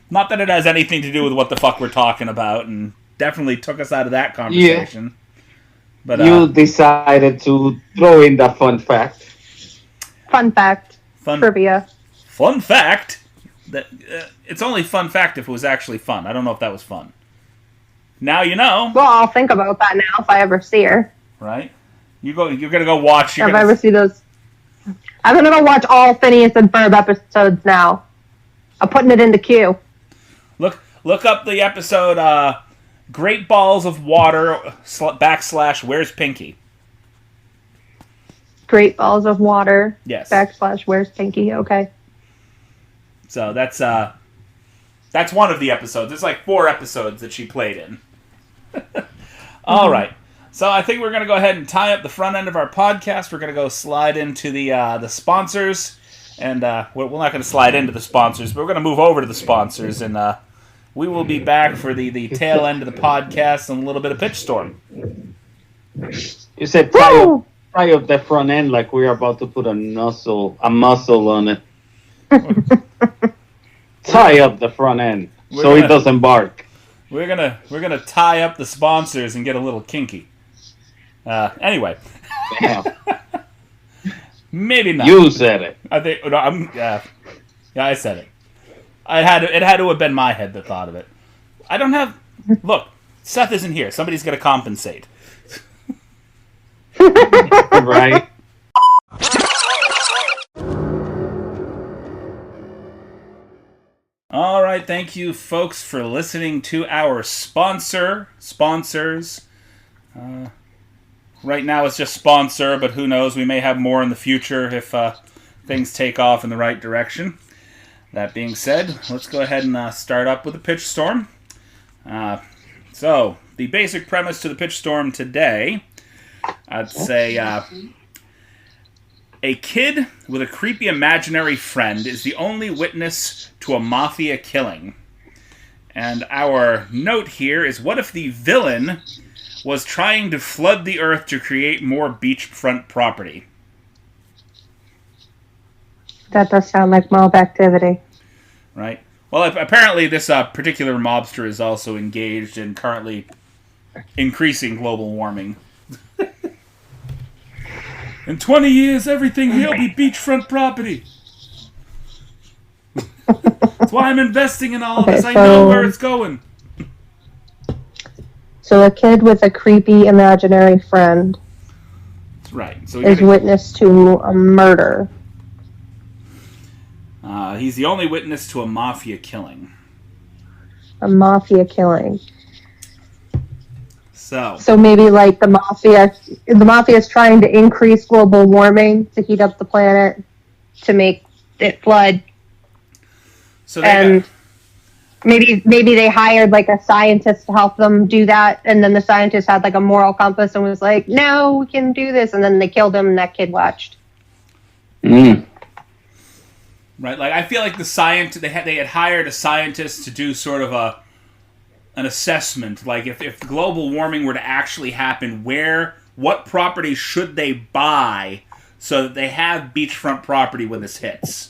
Not that it has anything to do with what the fuck we're talking about, and definitely took us out of that conversation. Yeah. But you decided to throw in the fun fact. Trivia. Fun fact. That it's only fun fact if it was actually fun. I don't know if that was fun. Now you know. Well, I'll think about that now if I ever see her. Right? You're gonna go watch. If I ever see those, I'm gonna go watch all Phineas and Ferb episodes now. I'm putting it in the queue. Look up the episode. Great Balls of Water / Where's Pinky? Great Balls of Water. Yes. / Where's Pinky? Okay. So that's one of the episodes. There's like 4 episodes that she played in. All right. So I think we're going to go ahead and tie up the front end of our podcast. We're going to go slide into the sponsors. And we're not going to slide into the sponsors, but we're going to move over to the sponsors. And we will be back for the tail end of the podcast and a little bit of Pitch Storm. You said tie up the front end like we're about to put a muscle on it. Tie up the front end so it doesn't bark. We're gonna tie up the sponsors and get a little kinky. Anyway. Damn. Maybe not. You said it. I think. No, yeah, I said it. It had to have been my head that thought of it. I don't have. Look, Seth isn't here. Somebody's gonna compensate. Right. All right, thank you, folks, for listening to our sponsors. Right now it's just sponsor, but who knows? We may have more in the future if things take off in the right direction. That being said, let's go ahead and start up with the pitch storm. So, the basic premise to the pitch storm today, I'd say a kid with a creepy imaginary friend is the only witness to a mafia killing. And our note here is, what if the villain was trying to flood the earth to create more beachfront property? That does sound like mob activity. Right. Well, apparently this particular mobster is also engaged in currently increasing global warming. In 20 years, everything here will be beachfront property. That's why I'm investing in all of this. I know where it's going. So a kid with a creepy imaginary friend Right. So is witness to a murder. He's the only witness to a mafia killing. A mafia killing. So maybe like the mafia is trying to increase global warming to heat up the planet to make it flood. So maybe they hired like a scientist to help them do that, and then the scientist had like a moral compass and was like, "No, we can do this," and then they killed him, and that kid watched. Right, like I feel like they had hired a scientist to do sort of an assessment, like if global warming were to actually happen, what property should they buy so that they have beachfront property when this hits?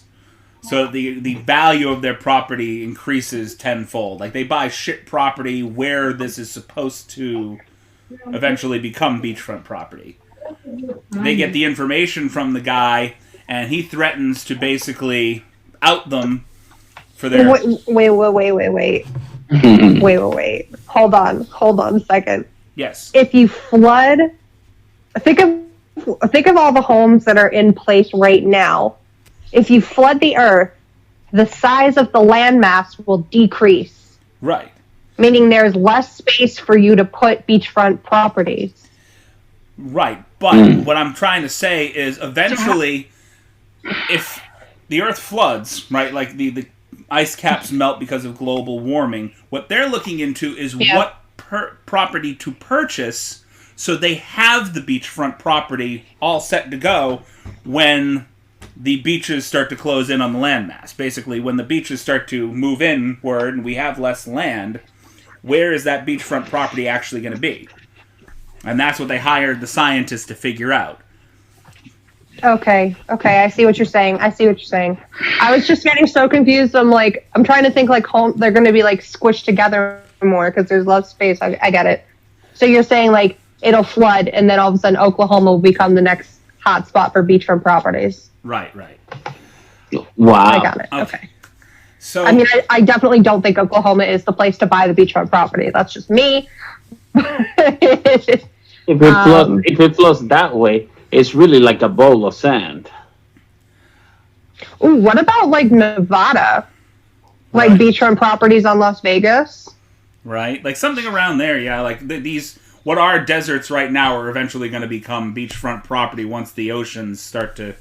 So the value of their property increases tenfold. Like they buy shit property where this is supposed to eventually become beachfront property. They get the information from the guy, and he threatens to basically out them for their... Wait. Wait. Hold on a second. Yes. If you flood, think of all the homes that are in place right now. If you flood the earth, the size of the landmass will decrease. Right. Meaning there's less space for you to put beachfront properties. Right, but what I'm trying to say is eventually, if the earth floods, right, like the ice caps melt because of global warming, what they're looking into is what property to purchase so they have the beachfront property all set to go when the beaches start to close in on the landmass. Basically, when the beaches start to move inward and we have less land, where is that beachfront property actually going to be? And that's what they hired the scientists to figure out. Okay, I see what you're saying. I was just getting so confused. I'm trying to think like they're going to be like squished together more because there's less space. I get it. So you're saying like it'll flood and then all of a sudden Oklahoma will become the next hot spot for beachfront properties. Right. Wow. I got it. Okay. So I mean, I definitely don't think Oklahoma is the place to buy the beachfront property. That's just me. If it flows that way, it's really like a bowl of sand. Ooh, what about like Nevada? Like beachfront properties on Las Vegas? Right, like something around there, yeah. Like these, what are deserts right now are eventually going to become beachfront property once the oceans start to...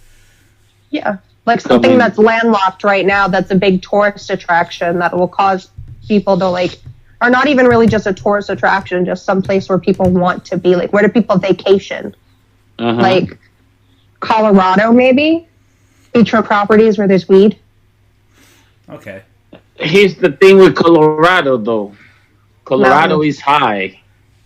Yeah, like something that's landlocked right now that's a big tourist attraction that will cause people to like... Or not even really just a tourist attraction, just some place where people want to be. Like, where do people vacation? Like, Colorado, maybe? Beachfront properties where there's weed? Okay. Here's the thing with Colorado, though. Colorado is high.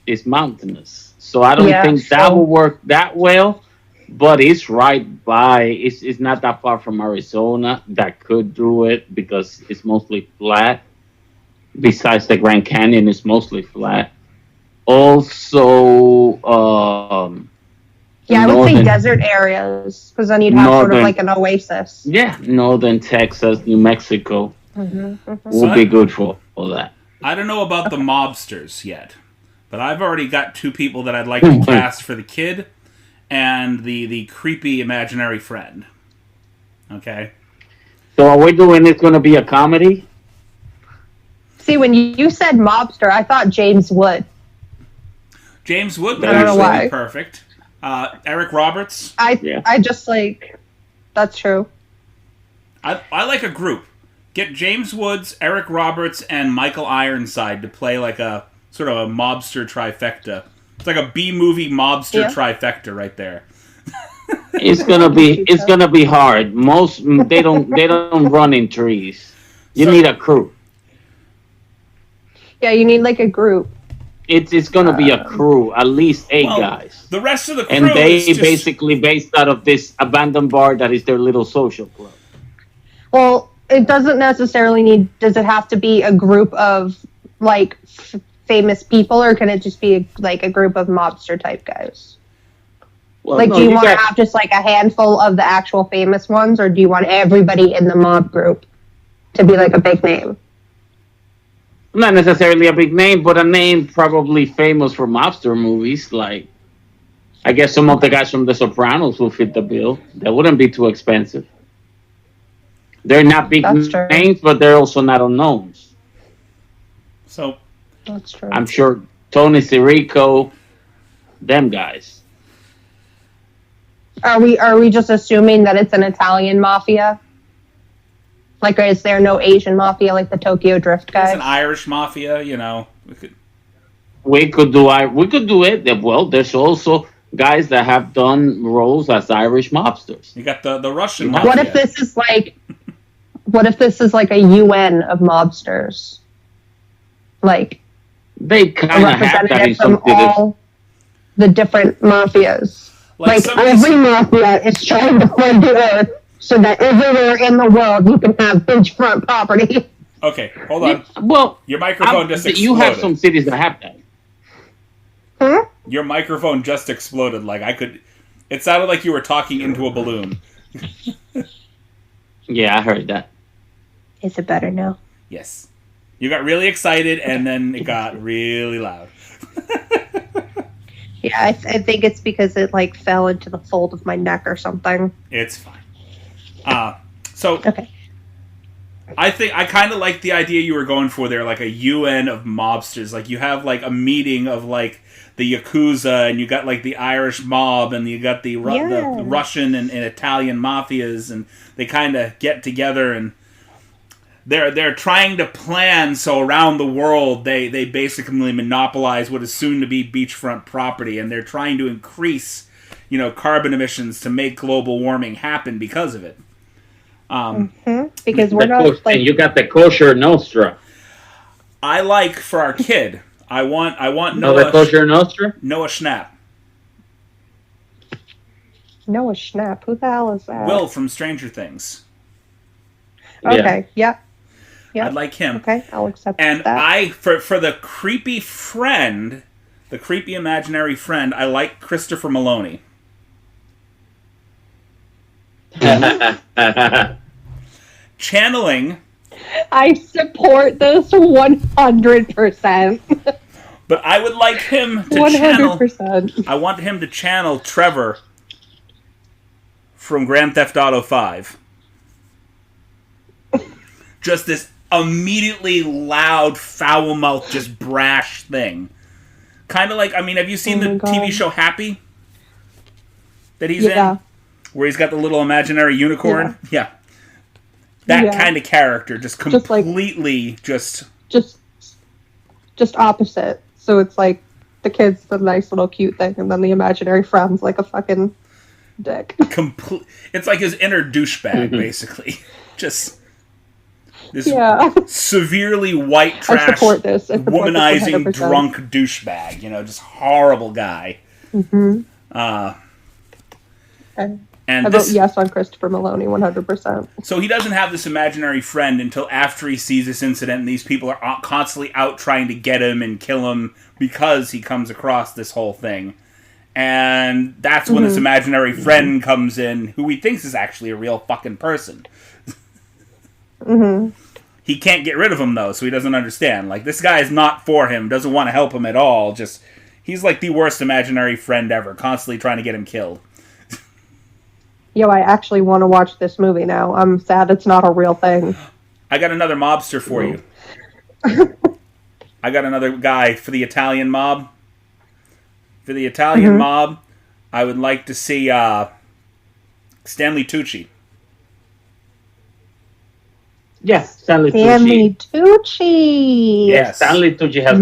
It's mountainous. So I don't Yeah, think that so- will work that well. But it's right by. It's not that far from Arizona. That could do it because it's mostly flat. Besides the Grand Canyon, it's mostly flat. Also, Yeah, I would say northern, desert areas, because then you'd have sort of northern, like an oasis. yeah, northern Texas, New Mexico So would be good for all that. I don't know about the mobsters yet, but I've already got two people that I'd like to cast for the kid and the creepy imaginary friend. Okay? So are we doing it's going to be a comedy? See, when you said mobster, I thought James Wood. James Wood would I don't know actually why. be perfect. Eric Roberts. I just like, that's true. I like a group. Get James Woods, Eric Roberts, and Michael Ironside to play like a sort of a mobster trifecta. It's like a B-movie mobster trifecta right there. It's gonna be hard. Most they don't run in trees. You need a crew. Yeah, you need like a group. It's gonna be a crew, at least 8 guys. The rest of the crew And they is just... basically based out of this abandoned bar that is their little social club. Well, it doesn't necessarily need. Does it have to be a group of like famous people, or can it just be like a group of mobster type guys? Well, Like, no, do you want to got- have just like a handful of the actual famous ones, or do you want everybody in the mob group to be like a big name? not necessarily a big name, but a name probably famous for mobster movies. Like, I guess some of the guys from The Sopranos will fit the bill. That wouldn't be too expensive. They're not big That's true. names, but they're also not unknowns. So, That's true. I'm sure Tony Sirico, them guys. Are we just assuming that it's an Italian mafia? Like, is there no Asian mafia like the Tokyo Drift it's guys? an Irish mafia, you know. We could do it. Well, there's also guys that have done roles as Irish mobsters. You got the Russian What mafia. What if this is like? What if this is like a UN of mobsters? Like They a kind of have that in representative some from cities. all the different mafias. Like some of every these- mafia is trying to flood the earth so that everywhere in the world you can have beachfront property. Okay, hold on. Well, Your microphone just exploded. you have some cities that have that. Huh? Your microphone just exploded. Like I could. It sounded like you were talking into a balloon. Yeah, I heard that. Is it better now? Yes. You got really excited, and then it got really loud. Yeah, I think it's because it like fell into the fold of my neck or something. It's fine. So Okay. I think I kind of like the idea you were going for there, like a UN of mobsters. Like you have like a meeting of like the Yakuza, and you got like the Irish mob, and you got the Russian and Italian mafias, and they kind of get together, and they're trying to plan so around the world they basically monopolize what is soon to be beachfront property, and they're trying to increase, you know, carbon emissions to make global warming happen because of it. Because we're not like And you got the kosher Nostra. I like for our kid. I want No, the Noah kosher Nostra. Noah Schnapp. Noah Schnapp. Who the hell is that? Will from Stranger Things. Okay. Yeah. Yeah. I'd like him. Okay, I'll accept And that. I for the creepy friend, the creepy imaginary friend, I like Christopher Maloney. Channeling, I support this 100%. but I would like him to channel. 100%. I want him to channel Trevor from Grand Theft Auto 5. Just this immediately loud, foul-mouthed, just brash thing. Kind of like, I mean, have you seen Oh my the TV God. show Happy? That he's Yeah. in? Where he's got the little imaginary unicorn? Yeah. That Yeah. kind of character, just Just like- completely just... Just opposite. So it's like the kid's the nice little cute thing, and then the imaginary friend's like a fucking dick. It's like his inner douchebag, Mhm. basically. Just this Yeah. severely white I trash, support this. I support this womanizing 100%. drunk douchebag. You know, just horrible guy. Mm-hmm. And I vote yes on Christopher Maloney 100%. So he doesn't have this imaginary friend until after he sees this incident, and these people are constantly out trying to get him and kill him because he comes across this whole thing. And that's when this imaginary friend comes in, who he thinks is actually a real fucking person. He can't get rid of him, though, so he doesn't understand. Like, this guy is not for him, doesn't want to help him at all. Just, he's like the worst imaginary friend ever, constantly trying to get him killed. Yo, I actually want to watch this movie now. I'm sad it's not a real thing. I got another mobster for you. I got another guy for the Italian mob. For the Italian mob, I would like to see Stanley Tucci. Yes, Stanley Tucci. Yes, Stanley Tucci has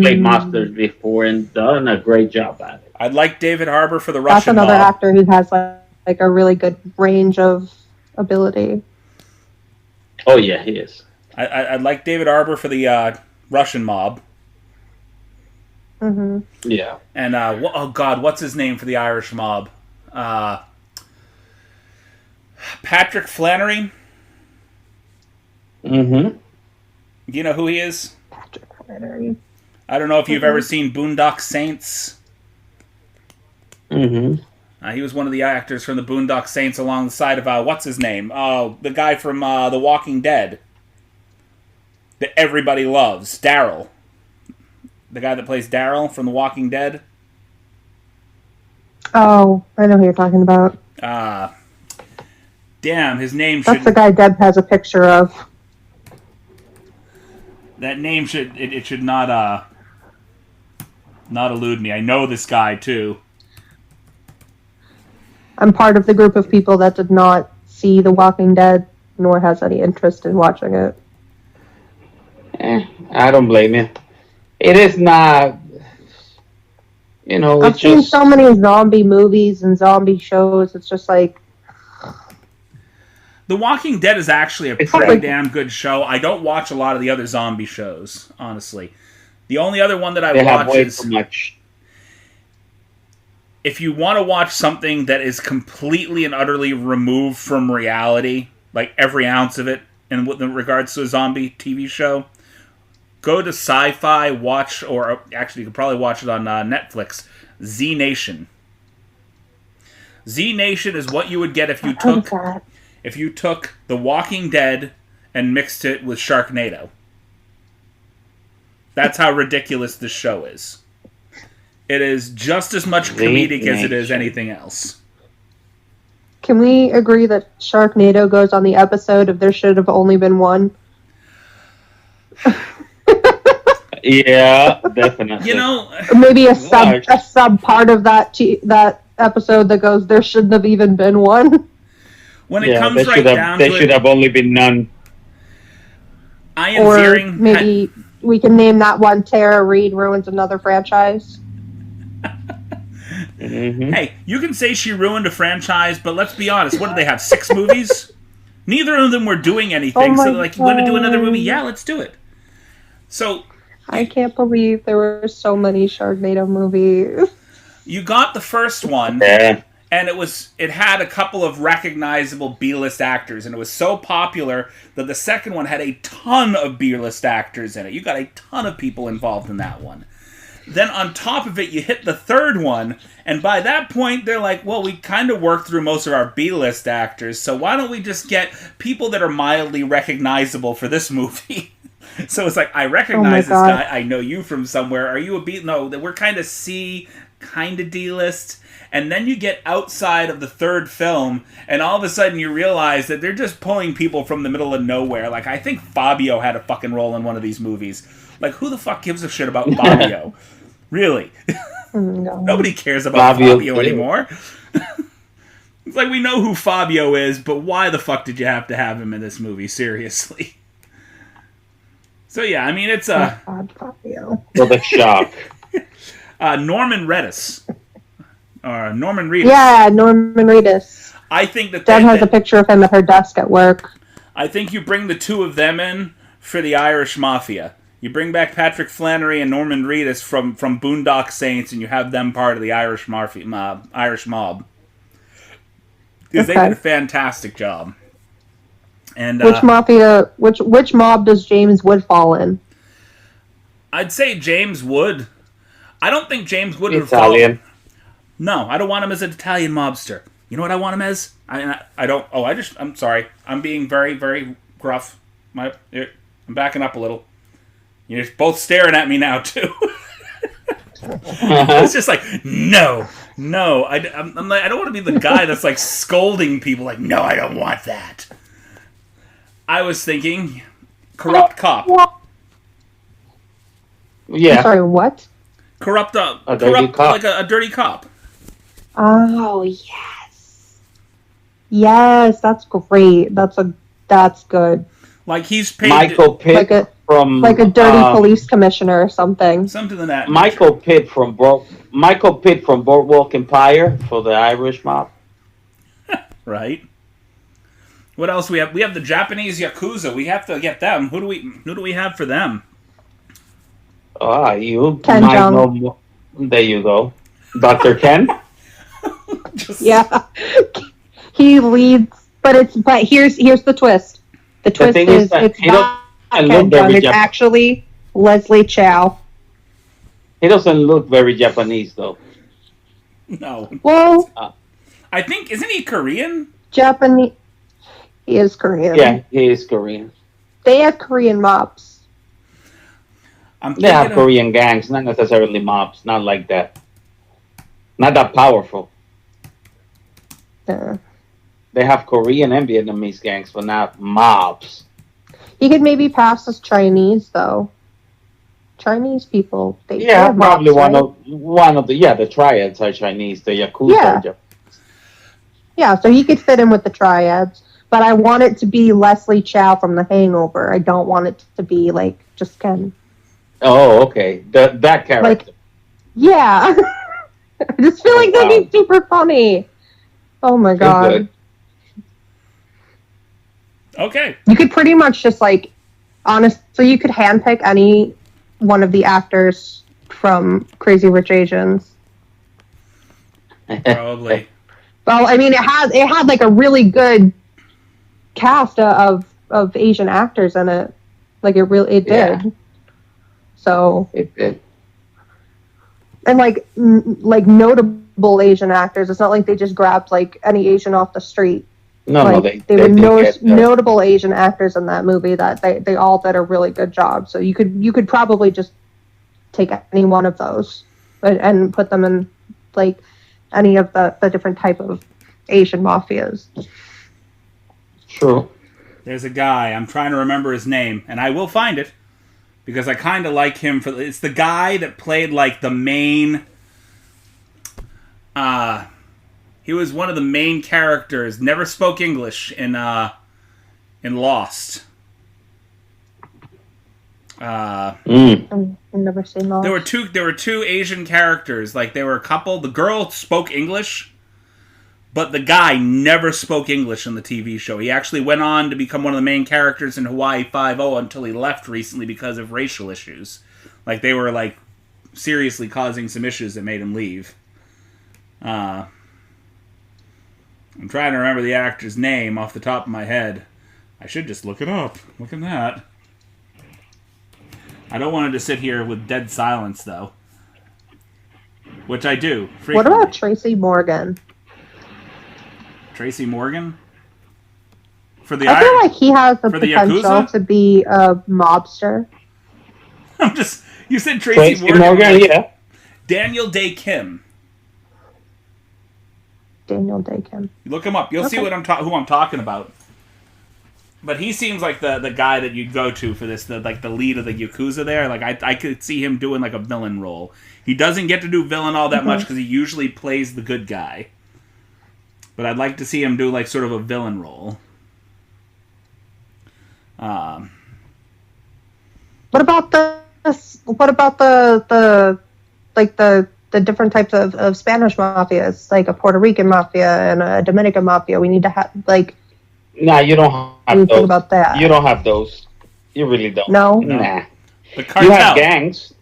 played monsters before and done a great job at it. I'd like David Harbour for the Russian That's another mob. actor who has like a really good range of ability. Oh yeah, he is. I'd like David Harbour for the Russian mob. Yeah. And oh god, what's his name for the Irish mob? Patrick Flannery. Mm-hmm. Do you know who he is? Patrick Flannery. I don't know if you've ever seen Boondock Saints. Mm-hmm. He was one of the actors from the Boondock Saints alongside of, what's his name? Oh, the guy from The Walking Dead. That everybody loves. Daryl. The guy that plays Daryl from The Walking Dead. Oh, I know who you're talking about. Damn, his name That's the guy Deb has a picture of. That name should not elude me. I know this guy, too. I'm part of the group of people that did not see The Walking Dead, nor has any interest in watching it. I don't blame you. It is not, I've seen so many zombie movies and zombie shows. It's just like... The Walking Dead is actually a pretty damn good show. I don't watch a lot of the other zombie shows, honestly. The only other one that I watch is... Too much. If you want to watch something that is completely and utterly removed from reality, like every ounce of it, in regards to a zombie TV show, go to Sci-Fi, watch, or actually you could probably watch it on Netflix, Z Nation. Z Nation is what you would get if you took The Walking Dead and mixed it with Sharknado. That's how ridiculous this show is. It is just as much comedic as it is anything else. Can we agree that Sharknado goes on the episode of There Should Have Only Been One? Yeah, definitely. Maybe a sub part of that episode that goes, There Shouldn't Have Even Been One. When it comes right down to it... There should have only been none. I am hearing... Maybe we can name that one Tara Reid Ruins Another Franchise. Hey, you can say she ruined a franchise, but let's be honest. What do they have? 6 movies? Neither of them were doing anything. So, you want to do another movie? Yeah, let's do it. So... I can't believe there were so many Sharknado movies. You got the first one, and it had a couple of recognizable B-list actors, and it was so popular that the second one had a ton of B-list actors in it. You got a ton of people involved in that one. Then on top of it, you hit the third one, and by that point, they're like, well, we kind of worked through most of our B-list actors, so why don't we just get people that are mildly recognizable for this movie? So it's like, I recognize this guy, I know you from somewhere, are you a B? No, we're kind of C, kind of D-list, and then you get outside of the third film, and all of a sudden you realize that they're just pulling people from the middle of nowhere. Like, I think Fabio had a fucking role in one of these movies. Like, who the fuck gives a shit about Fabio? Really? No. Nobody cares about Fabio anymore. It's like, we know who Fabio is, but why the fuck did you have to have him in this movie? Seriously. So yeah, I mean, it's Fabio. What a shock. Norman Reedus. Norman Reedus. Yeah, Norman Reedus. I think that Deb has a picture of him at her desk at work. I think you bring the two of them in for the Irish Mafia. You bring back Patrick Flannery and Norman Reedus from Boondock Saints, and you have them part of the Irish mob. Because they did a fantastic job. And which mafia? Which mob does James Wood fall in? I'd say James Wood. I don't think James Wood would Italian. fall. No, I don't want him as an Italian mobster. You know what I want him as? I don't. Oh, I'm sorry. I'm being very, very gruff. I'm backing up a little. You're both staring at me now too. It's just like no. I'm like, I don't want to be the guy that's like scolding people. Like, no, I don't want that. I was thinking, corrupt cop. Yeah. I'm sorry, what? Corrupt cop. Like a dirty cop. Oh yes, yes, that's great. That's good. Like he's paid Michael Pitt from a dirty police commissioner or something. Something of that. Michael Pitt from Boardwalk Empire for the Irish mob. Right. What else we have? We have the Japanese Yakuza. We have to get them. Who do we have for them? You Ken might Jeong. know more. There you go. Dr. Ken? Yeah. He leads, but here's the twist. The twist is it's not Ken Jeong, it's actually Leslie Chow. He doesn't look very Japanese though. No. Well, I think, isn't he Korean? Japanese. He is Korean. Yeah, he is Korean. They have Korean mobs. They have Korean gangs, not necessarily mobs. Not like that. Not that powerful. Yeah. They have Korean and Vietnamese gangs, but not mobs. He could maybe pass as Chinese, though. Chinese people. They probably mobs, one of the triads are Chinese. The Yakuza are Japanese. Yeah, so he could fit in with the triads. But I want it to be Leslie Chow from The Hangover. I don't want it to be, like, just Ken. Oh, okay. That character. Like, yeah. I just feel like that'd be super funny. Oh my god. Good. Okay. You could pretty much just, like, honestly, you could handpick any one of the actors from Crazy Rich Asians. Probably. Well, I mean, it had like a really good cast of Asian actors in it. Like it did. Yeah. So it did. And like notable Asian actors. It's not like they just grabbed like any Asian off the street. No, they were notable Asian actors in that movie that they all did a really good job. So you could probably just take any one of those and put them in like any of the different type of Asian mafias. True. There's a guy, I'm trying to remember his name, and I will find it, because I kind of like him it's the guy that played like the main, he was one of the main characters, never spoke English in Lost. I've never seen Lost. There were two Asian characters. Like they were a couple. The girl spoke English, but the guy never spoke English in the TV show. He actually went on to become one of the main characters in Hawaii Five-0 until he left recently because of racial issues. Like they were like seriously causing some issues that made him leave. I'm trying to remember the actor's name off the top of my head. I should just look it up. Look at that. I don't want to just sit here with dead silence, though. Which I do. Frequently. What about Tracy Morgan? Tracy Morgan? I feel like he has the potential Yakuza? to be a mobster. You said Tracy Morgan? Morgan, yeah. Daniel Day Kim. Daniel Day Kim. Look him up. You'll see who I'm talking about. But he seems like the guy that you'd go to for this, the lead of the Yakuza there. Like, I could see him doing, like, a villain role. He doesn't get to do villain all that much because he usually plays the good guy. But I'd like to see him do, like, sort of a villain role. What about the different types of Spanish mafias, like a Puerto Rican mafia and a Dominican mafia? We need to have, like... Nah, you don't have those. Think about that. You don't have those. You really don't. No? Nah. The You cartel. have gangs,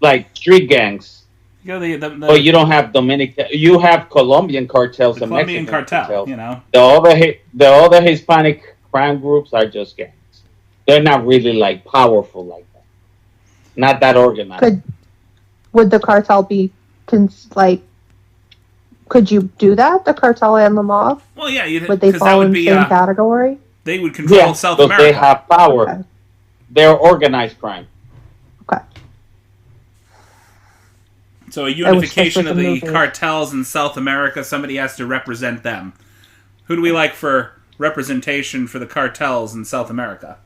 like street gangs. You know, But you don't have Dominican. You have Colombian cartels the and Colombian Mexican cartel, cartels. you know. The other Hispanic crime groups are just gangs. They're not really like powerful like that. Not that organized. Would the cartel be like? Could you do that? The cartel and the mob? Well, yeah, Would they because fall that would in be the same category? they would control South because America. they have power. Okay. They're organized crime. Okay. So a unification with of the the movie. cartels in South America, somebody has to represent them. Who do we like for representation for the cartels in South America?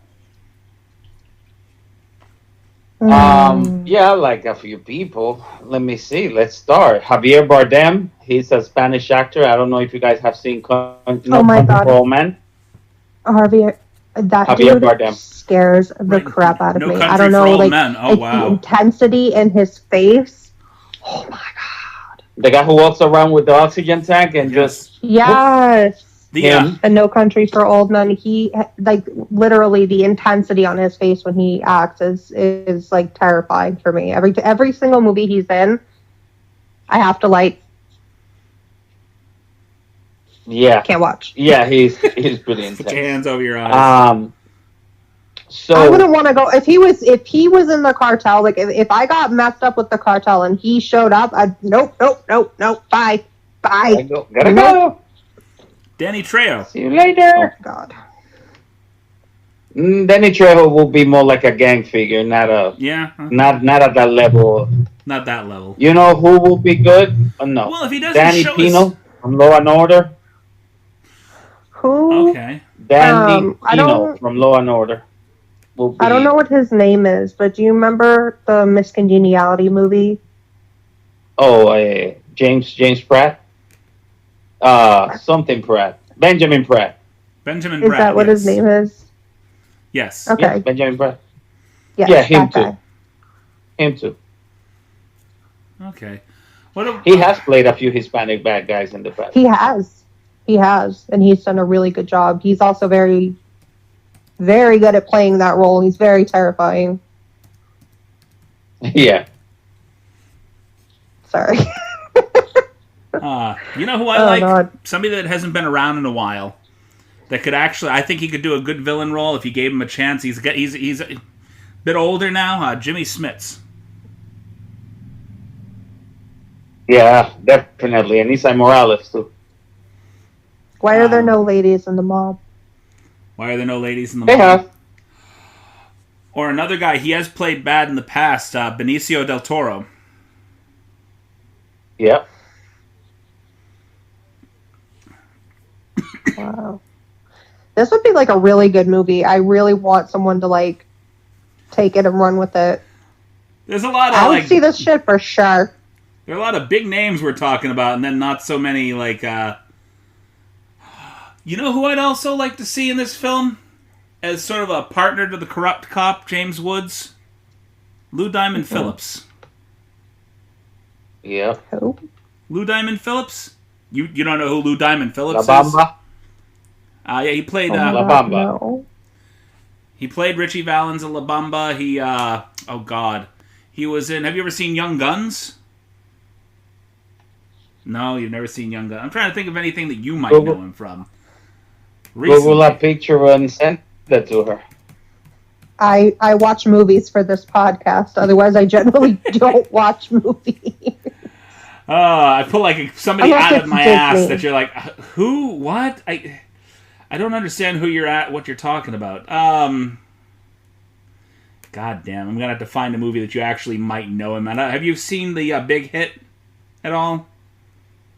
Yeah, like a few people. Let me see. Let's start. Javier Bardem. He's a Spanish actor. I don't know if you guys have seen No my Country God. for Old Men. Javier dude Bardem. scares the Right. crap out of No me. Country I don't for know, Old like, Men. Oh, like wow. the intensity in his face. Oh my god. The guy who walks around with the oxygen tank and just Yes. The him. And No Country for Old Men. He like literally the intensity on his face when he acts is like terrifying for me. Every single movie he's in, I have to like can't watch. Yeah, he's pretty put your intense. hands over your eyes. So I wouldn't want to go if he was in the cartel. Like if I got messed up with the cartel and he showed up, I'd nope, bye. gotta go. Danny Trejo. See you later. Oh God. Danny Trejo will be more like a gang figure, not at that level. Not that level. You know who will be good? No. Well, if he doesn't Danny show Pino us... from Law and Order. Who? Okay. Danny I Pino don't- from Law and Order. Will be, I don't know what his name is, but do you remember the Miss Congeniality movie? Oh, James Pratt. Something Pratt. Benjamin Pratt. Benjamin Is Bratt. that what his name is? Yes. Okay. Yes, Benjamin Pratt. Yes, Yeah, him that guy. too. Him too. Okay. He has played a few Hispanic bad guys in the past. He has, and he's done a really good job. He's also very, very good at playing that role. He's very terrifying. Yeah. Sorry. You know who I Oh, like? God. Somebody that hasn't been around in a while. That could actually, I think he could do a good villain role if you gave him a chance. He's a bit older now. Jimmy Smits. Yeah, definitely. And Isai Morales too. Why are there no ladies in the mob? Why are there no ladies in the They mob? have. Or another guy, he has played bad in the past, Benicio del Toro. Yeah. Wow. This would be like a really good movie. I really want someone to like take it and run with it. There's a lot of I would see this shit for sure. there are a lot of big names we're talking about, and then not so many like. You know who I'd also like to see in this film, as sort of a partner to the corrupt cop, James Woods, Lou Diamond Phillips. Yeah. Who? Lou Diamond Phillips. You don't know who Lou Diamond Phillips La is? Bamba. Yeah, he played. La God, Bamba. no. He played Richie Valens in La Bamba. He, oh God. He was in, have you ever seen Young Guns? No, you've never seen Young Guns. I'm trying to think of anything that you might know him from. Google a picture and send that to her. I watch movies for this podcast. Otherwise, I generally don't watch movies. I pull like somebody Unless out of it's my Disney. ass that you're like, who? What? I don't understand who you're at, what you're talking about. God damn, I'm gonna have to find a movie that you actually might know him. Have you seen the Big Hit at all?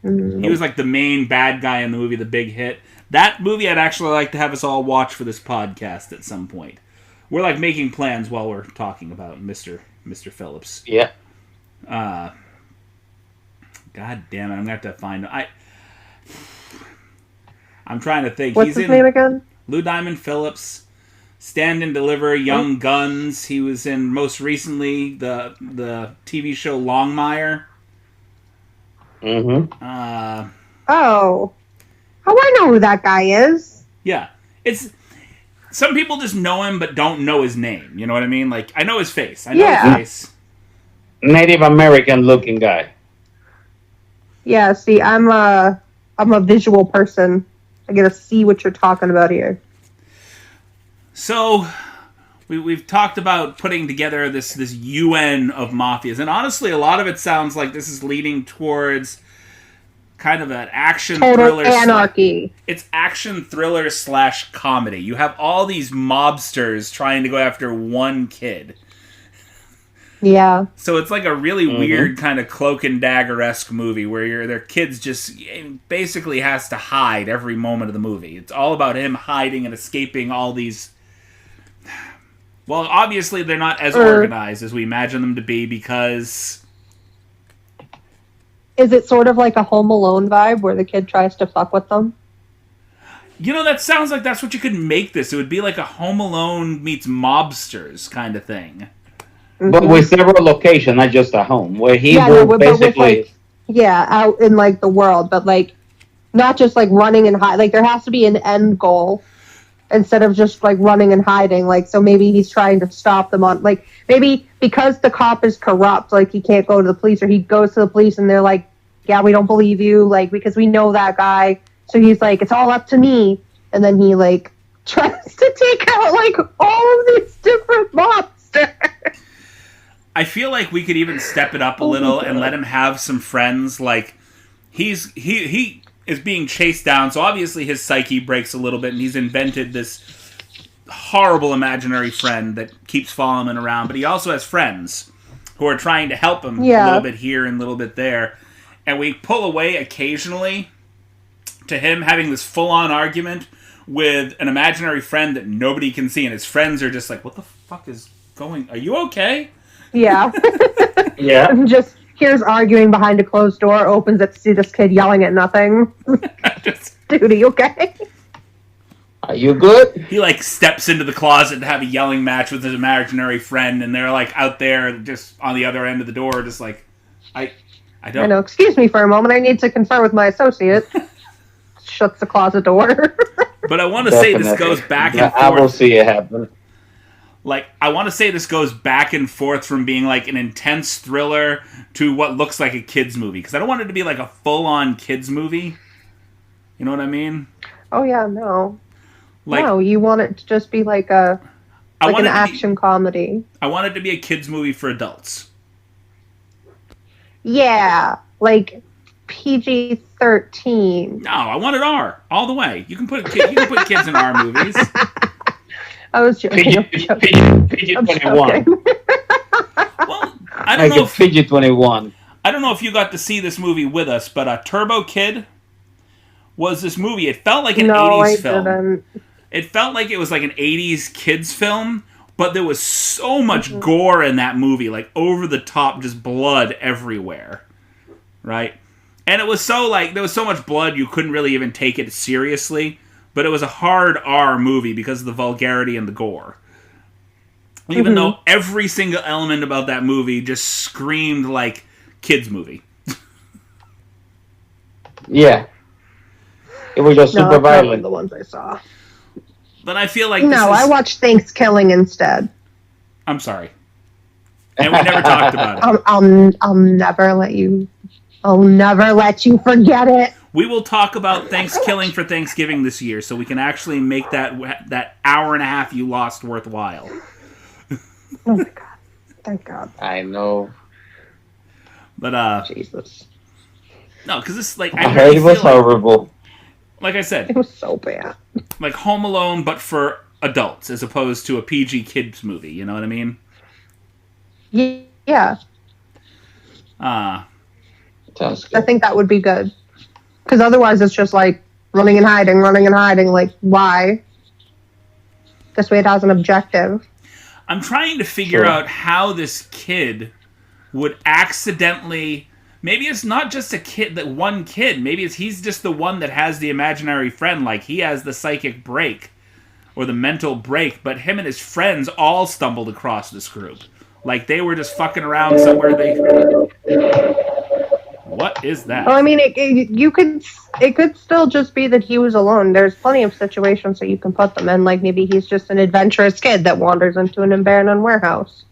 He was like the main bad guy in the movie The Big Hit. That movie I'd actually like to have us all watch for this podcast at some point. We're like making plans while we're talking about Mr. Phillips. Yeah. God damn it, I'm gonna have to find. I'm trying to think. What's He's his in name again? Lou Diamond Phillips, Stand and Deliver, Young Guns. He was in most recently the TV show Longmire. Mm-hmm. Oh. How I know who that guy is? Yeah, it's some people just know him but don't know his name. You know what I mean? Like, I know his face. I know his face. Native American looking guy. Yeah, see, I'm a visual person. I gotta see what you're talking about here. So, we've talked about putting together this UN of mafias, and honestly, a lot of it sounds like this is leading towards kind of an action thriller. Anarchy. It's action thriller / comedy. You have all these mobsters trying to go after one kid. Yeah. So it's like a really weird kind of Cloak and Dagger-esque movie where their kids just basically has to hide every moment of the movie. It's all about him hiding and escaping all these... Well, obviously they're not as organized as we imagine them to be because... Is it sort of like a Home Alone vibe where the kid tries to fuck with them? You know, that sounds like that's what you could make this. It would be like a Home Alone meets mobsters kind of thing. But with several locations, not just a home, where he will basically... out in, like, the world, but, like, not just, like, running and hiding. Like, there has to be an end goal instead of just, like, running and hiding. Like, so maybe he's trying to stop them on... Like, maybe because the cop is corrupt, like, he can't go to the police, or he goes to the police and they're like, yeah, we don't believe you, like, because we know that guy. So he's like, it's all up to me. And then he, like, tries to take out, like, all of these different mobsters. I feel like we could even step it up a little and let him have some friends. Like, he is being chased down, so obviously his psyche breaks a little bit, and he's invented this horrible imaginary friend that keeps following him around. But he also has friends who are trying to help him a little bit here and a little bit there. And we pull away occasionally to him having this full-on argument with an imaginary friend that nobody can see, and his friends are just like, what the fuck is going... Are you okay? Yeah. Yeah. Just here's arguing behind a closed door, opens it to see this kid yelling at nothing. Dude, are you okay? Are you good? He, like, steps into the closet to have a yelling match with his imaginary friend, and they're, like, out there just on the other end of the door, just like, I don't... I know, excuse me for a moment, I need to confer with my associate. Shuts the closet door. But I want to say this goes back and forth. I will see it happen. Like, I want to say this goes back and forth from being, like, an intense thriller to what looks like a kid's movie. Because I don't want it to be, like, a full-on kid's movie. You know what I mean? Oh, yeah, no. Like, no, you want it to just be, like, an action comedy. I want it to be a kid's movie for adults. Yeah, like PG-13. No, I want it R, all the way. You can put kids in R movies. I was joking. PG-21. Well, I don't know if PG-21. I don't know if you got to see this movie with us, but Turbo Kid was this movie. It felt like an 80s film. Didn't. It felt like it was like an 80s kids film, but there was so much gore in that movie, like over the top, just blood everywhere. Right? And it was so like, there was so much blood you couldn't really even take it seriously. But it was a hard R movie because of the vulgarity and the gore. Even though every single element about that movie just screamed like kids' movie. Yeah. It was just super violent. The ones I saw. But I feel like I watched Thanksgiving instead. I'm sorry. And we never talked about it. I'll never let you... I'll never let you forget it. We will talk about Thanksgiving for Thanksgiving this year, so we can actually make that hour and a half you lost worthwhile. Oh my god! Thank God. I know. But Jesus. No, because this like I heard it was horrible. Like I said, it was so bad. Like Home Alone, but for adults, as opposed to a PG kids movie. You know what I mean? Yeah. I think that would be good. Because otherwise it's just like running and hiding. Like, why? This way it has an objective. I'm trying to figure out how this kid would accidentally... Maybe it's not just one kid. Maybe he's just the one that has the imaginary friend. Like, he has the psychic break. Or the mental break. But him and his friends all stumbled across this group. Like, they were just fucking around somewhere. What What is that? Well, I mean, it could still just be that he was alone. There's plenty of situations that you can put them in. Like maybe he's just an adventurous kid that wanders into an abandoned warehouse.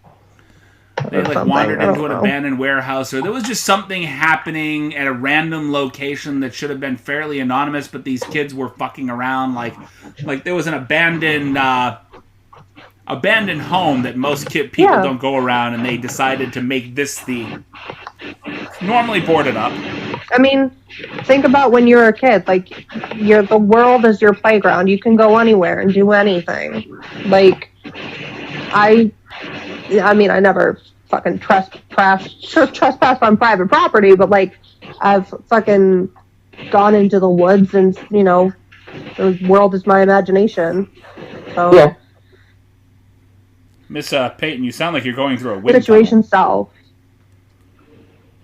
They wandered into an abandoned warehouse, or there was just something happening at a random location that should have been fairly anonymous, but these kids were fucking around. Like there was an abandoned home that most people don't go around, and they decided to make this the normally boarded up. I mean, think about when you're a kid. Like, the world is your playground. You can go anywhere and do anything. Like, I mean, I never fucking trespassed on private property, but like, I've fucking gone into the woods, and the world is my imagination. So yeah. Miss Peyton, you sound like you're going through a wind situation tunnel.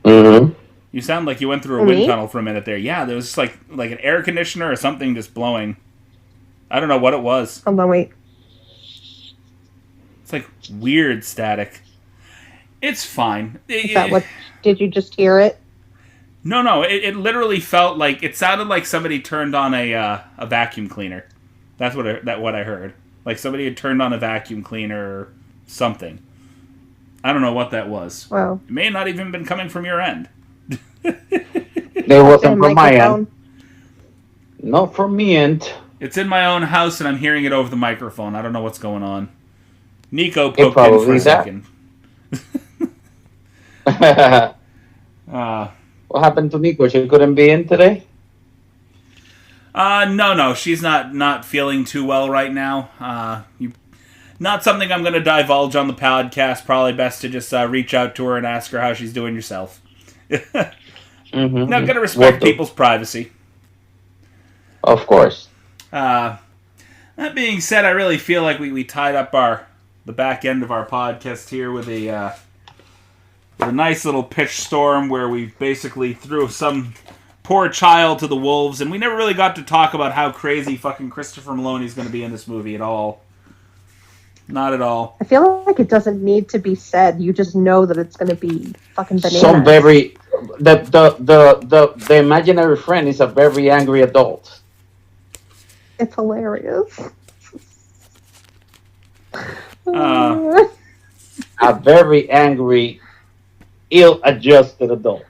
Mm-hmm. You sound like you went through a wind tunnel for a minute there. Yeah, there was just like an air conditioner or something just blowing. I don't know what it was. Hold on, wait. It's like weird static. It's fine. Did you just hear it? No. It literally felt like it sounded like somebody turned on a vacuum cleaner. That's what I heard. Like somebody had turned on a vacuum cleaner or something. I don't know what that was. Wow. It may not even been coming from your end. They wasn't from my end. Not from me end. It's in my own house, and I'm hearing it over the microphone. I don't know what's going on. Nico poked in for a second. What happened to Nico? She couldn't be in today? No. She's not feeling too well right now. Not something I'm going to divulge on the podcast. Probably best to just reach out to her and ask her how she's doing yourself. Mm-hmm. Now, got to respect people's privacy. Of course. That being said, I really feel like we tied up the back end of our podcast here with a nice little pitch storm where we basically threw some poor child to the wolves, and we never really got to talk about how crazy fucking Christopher Maloney's going to be in this movie at all. Not at all. I feel like it doesn't need to be said. You just know that it's going to be fucking bananas. The imaginary friend is a very angry adult. It's hilarious. A very angry, ill-adjusted adult.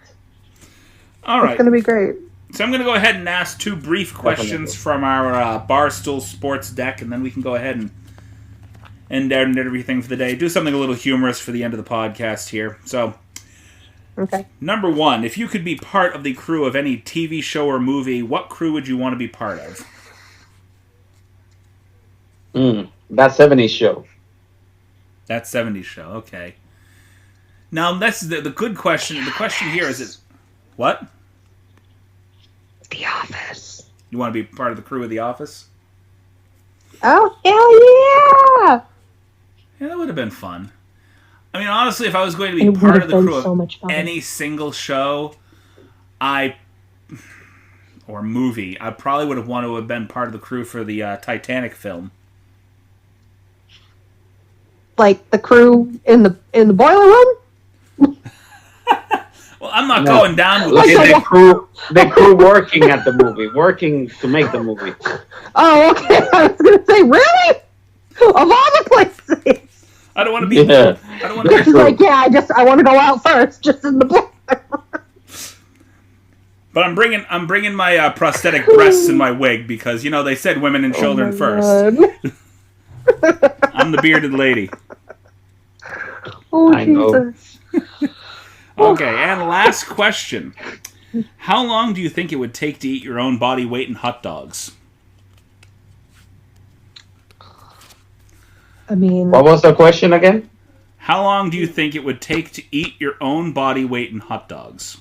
All right. It's going to be great. So I'm going to go ahead and ask two brief questions from our Barstool Sports deck, and then we can go ahead and end everything for the day. Do something a little humorous for the end of the podcast here. So, okay. Number one, if you could be part of the crew of any TV show or movie, what crew would you want to be part of? That 70s show. That 70s show, okay. Now, that's the good question. The question here is what? The Office. You want to be part of the crew of The Office? Oh, hell yeah! Yeah, that would have been fun. I mean, honestly, if I was going to be part of the crew of any single show, or movie, I probably would have wanted to have been part of the crew for the Titanic film. Like the crew in the boiler room? Well, I'm not going down with the crew working at the movie, working to make the movie. Oh, okay. I was going to say, really? Of all the places? I don't want to be. Yeah. I don't want to be. Like, I want to go out first, just in the boiler room. But I'm bringing my prosthetic breasts in my wig because they said women and children first. I'm the bearded lady. Oh, Jesus. Okay, and last question. How long do you think it would take to eat your own body weight in hot dogs? I mean... What was the question again? How long do you think it would take to eat your own body weight in hot dogs?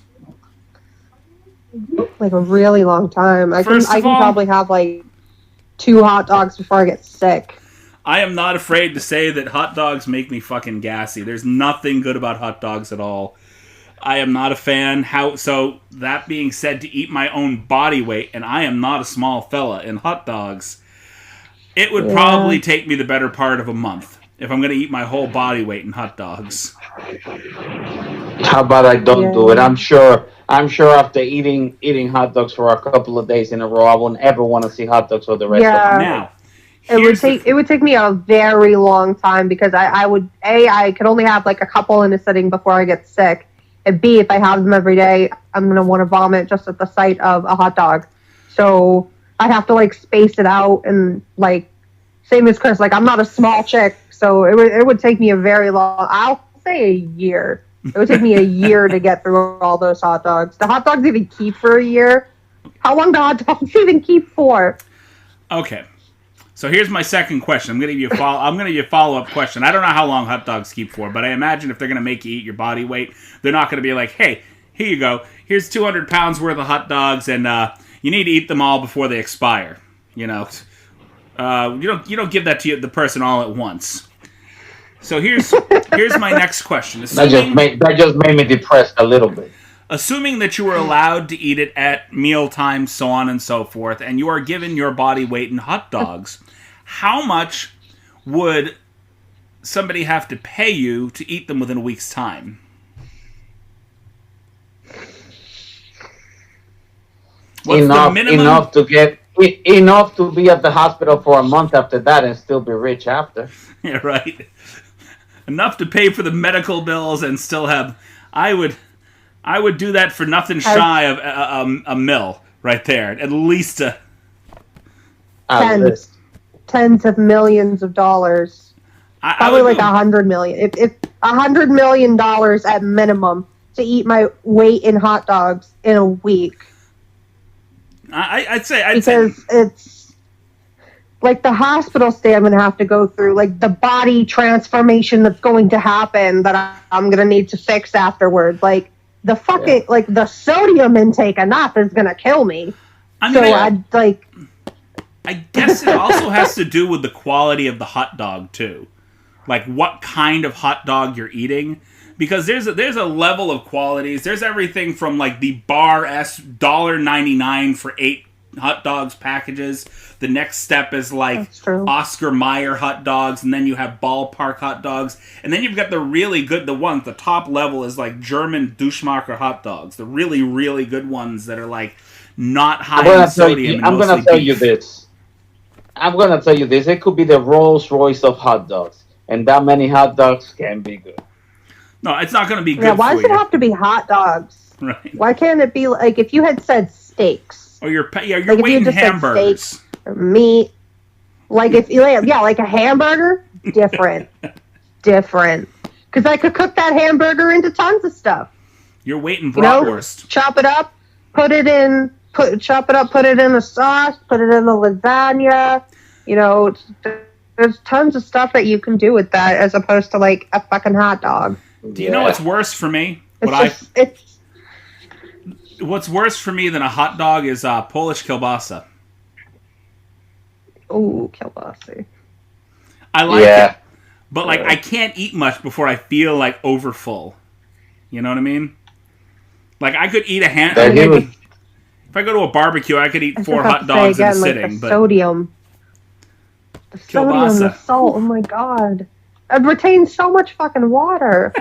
Like a really long time. I can probably have like 2 hot dogs before I get sick. I am not afraid to say that hot dogs make me fucking gassy. There's nothing good about hot dogs at all. I am not a fan. So that being said, to eat my own body weight, and I am not a small fella, in hot dogs, it would probably take me the better part of a month if I'm going to eat my whole body weight in hot dogs. How about I don't do it? I'm sure I'm sure after eating hot dogs for a couple of days in a row, I won't ever want to see hot dogs for the rest of Yeah. the day. Now, It would take me a very long time because I could only have like a couple in a sitting before I get sick. And B, if I have them every day, I'm gonna want to vomit just at the sight of a hot dog. So I'd have to like space it out and like same as Chris. Like I'm not a small chick, so it would take me a very long. I'll say a year. It would take me a year to get through all those hot dogs. Do hot dogs even keep for a year? How long do hot dogs even keep for? okay. So here's my second question. I'm gonna give you a follow-up question. I don't know how long hot dogs keep for, but I imagine if they're gonna make you eat your body weight, they're not gonna be like, hey, here you go. Here's 200 pounds worth of hot dogs, and you need to eat them all before they expire. You know, you don't give that to the person all at once. So here's my next question. That just made me depressed a little bit. Assuming that you were allowed to eat it at meal times, so on and so forth, and you are given your body weight in hot dogs, how much would somebody have to pay you to eat them within a week's time? What's the minimum? Enough to be at the hospital for a month after that and still be rich after. Yeah, right. Enough to pay for the medical bills and still have. I would do that for nothing shy of a mil right there. At least tens of millions of dollars. Probably like $100 million. If $100 million at minimum to eat my weight in hot dogs in a week. I'd say it's like the hospital stay I'm going to have to go through, like the body transformation that's going to happen that I'm going to need to fix afterwards. Like the fucking, like the sodium intake enough is going to kill me. I guess it also has to do with the quality of the hot dog too. Like what kind of hot dog you're eating. Because there's a level of qualities. There's everything from like the bar S $1.99 for 8 hot dogs packages. The next step is like Oscar Mayer hot dogs, and then you have ballpark hot dogs, and then you've got the really good. The top level is like German Duschmacher hot dogs. The really really good ones that are like not high in sodium. I'm gonna tell you this. It could be the Rolls Royce of hot dogs, and that many hot dogs can be good. No, it's not going to be good. Yeah, why does it have to be hot dogs? Right. Why can't it be like if you had said steaks? Or you're like waiting hamburgers. Steak or meat. Like if like a hamburger, different. Because I could cook that hamburger into tons of stuff. You're waiting bratwurst. Chop it up, put it in a sauce, put it in the lasagna. There's tons of stuff that you can do with that as opposed to like a fucking hot dog. Do you know what's worse for me? What's worse for me than a hot dog is Polish kielbasa. Ooh, kielbasa. I like it, but like I can't eat much before I feel like overfull. You know what I mean? Like I could eat a if I go to a barbecue, I could eat 4 hot dogs in a sitting. Like the sodium, the salt. Oh my god! It retains so much fucking water.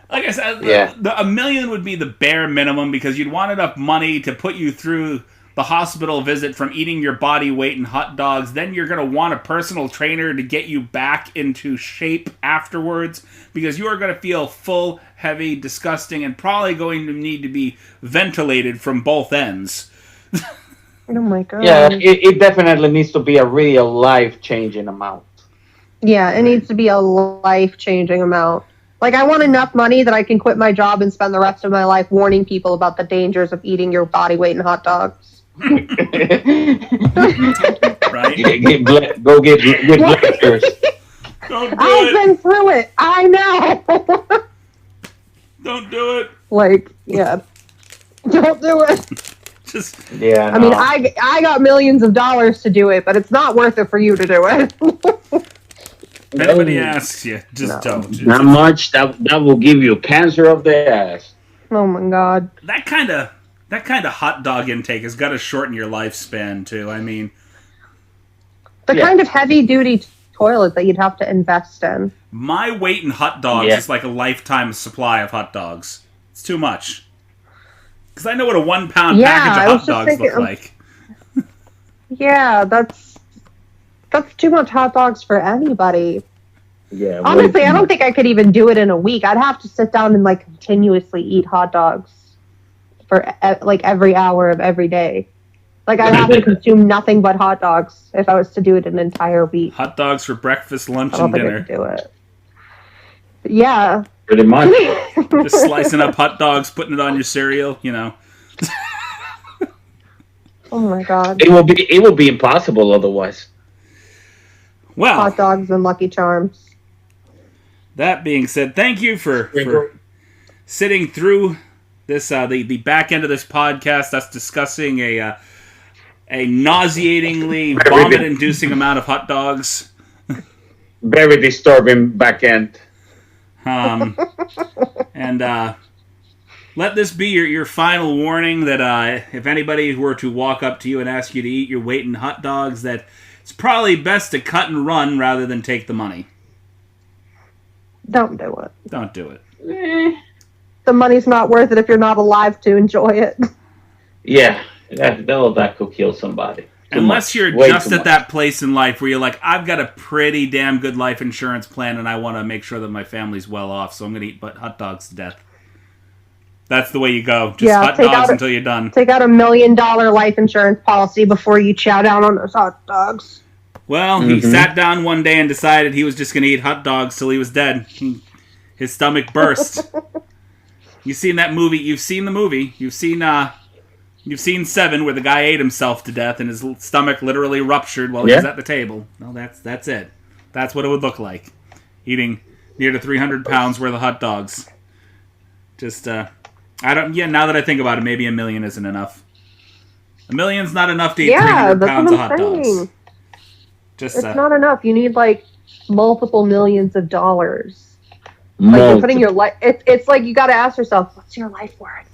Like I said, $1 million would be the bare minimum because you'd want enough money to put you through the hospital visit from eating your body weight in hot dogs. Then you're going to want a personal trainer to get you back into shape afterwards because you are going to feel full, heavy, disgusting, and probably going to need to be ventilated from both ends. Oh my god. Yeah, it definitely needs to be a real life-changing amount. Yeah, it needs to be a life-changing amount. Like, I want enough money that I can quit my job and spend the rest of my life warning people about the dangers of eating your body weight in hot dogs. Right? Go get lectures. I've been through it. I know. Don't do it. Like, yeah. Don't do it. I mean, I got millions of dollars to do it, but it's not worth it for you to do it. If anybody asks you, don't. Not much. That will give you cancer of the ass. Oh my god. That kind of hot dog intake has got to shorten your lifespan too. I mean, the kind of heavy duty toilet that you'd have to invest in. My weight in hot dogs is like a lifetime supply of hot dogs. It's too much. Because I know what a 1 pound Yeah, package I of was hot just dogs thinking- look like. Yeah, that's too much hot dogs for anybody. Yeah. way Honestly, too I don't much. think I could even do it in a week. I'd have to sit down and like continuously eat hot dogs for like every hour of every day. Like I'd have to consume nothing but hot dogs if I was to do it an entire week. Hot dogs for breakfast, lunch, I don't and think I dinner. could do it. Yeah. Pretty much. Just slicing up hot dogs, putting it on your cereal, you know. Oh my god. It will be impossible otherwise. Well, Hot dogs and Lucky Charms. that being said, thank you for sitting through this the back end of this podcast. Us discussing a nauseatingly vomit-inducing amount of hot dogs. Very disturbing back end. And let this be your final warning that if anybody were to walk up to you and ask you to eat your weight in hot dogs, that it's probably best to cut and run rather than take the money. Don't do it. Don't do it. The money's not worth it if you're not alive to enjoy it. Yeah, that could kill somebody. Too Unless much. you're Way just too at much. that place in life where you're like, I've got a pretty damn good life insurance plan and I want to make sure that my family's well off, so I'm going to eat hot dogs to death. That's the way you go. Just hot dogs until you're done. Take out $1 million life insurance policy before you chow down on those hot dogs. Well, he sat down one day and decided he was just going to eat hot dogs till he was dead. His stomach burst. You've seen that movie. You've seen the movie. You've seen Seven, where the guy ate himself to death and his stomach literally ruptured while he was at the table. Well, that's it. That's what it would look like. Eating near to 300 pounds worth of hot dogs. Just, I don't, yeah, now that I think about it, maybe $1 million isn't enough. $1 million's not enough to eat 300 pounds of hot dogs. Just, it's not enough. You need, like, multiple millions of dollars. Like, Multiple. you're putting your life, it's like you gotta ask yourself, what's your life worth?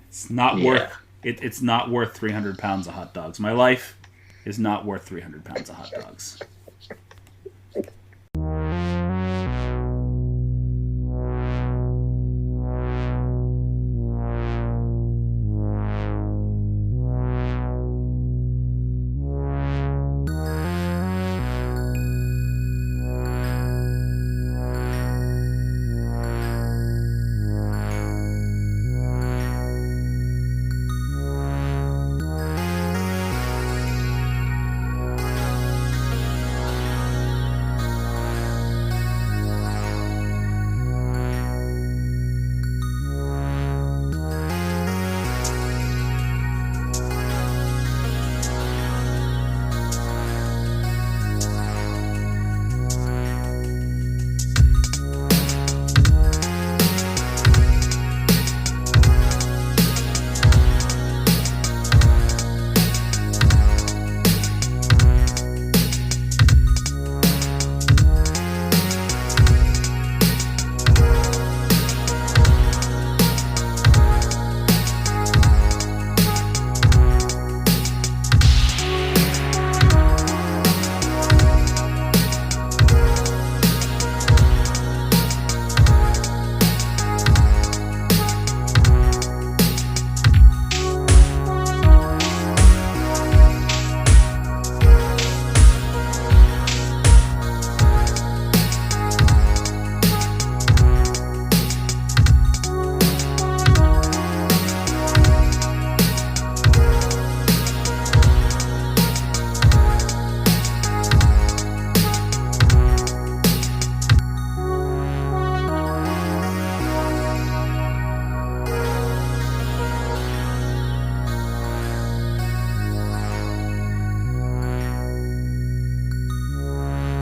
It's not worth it's not worth 300 pounds of hot dogs. My life is not worth 300 pounds of hot dogs.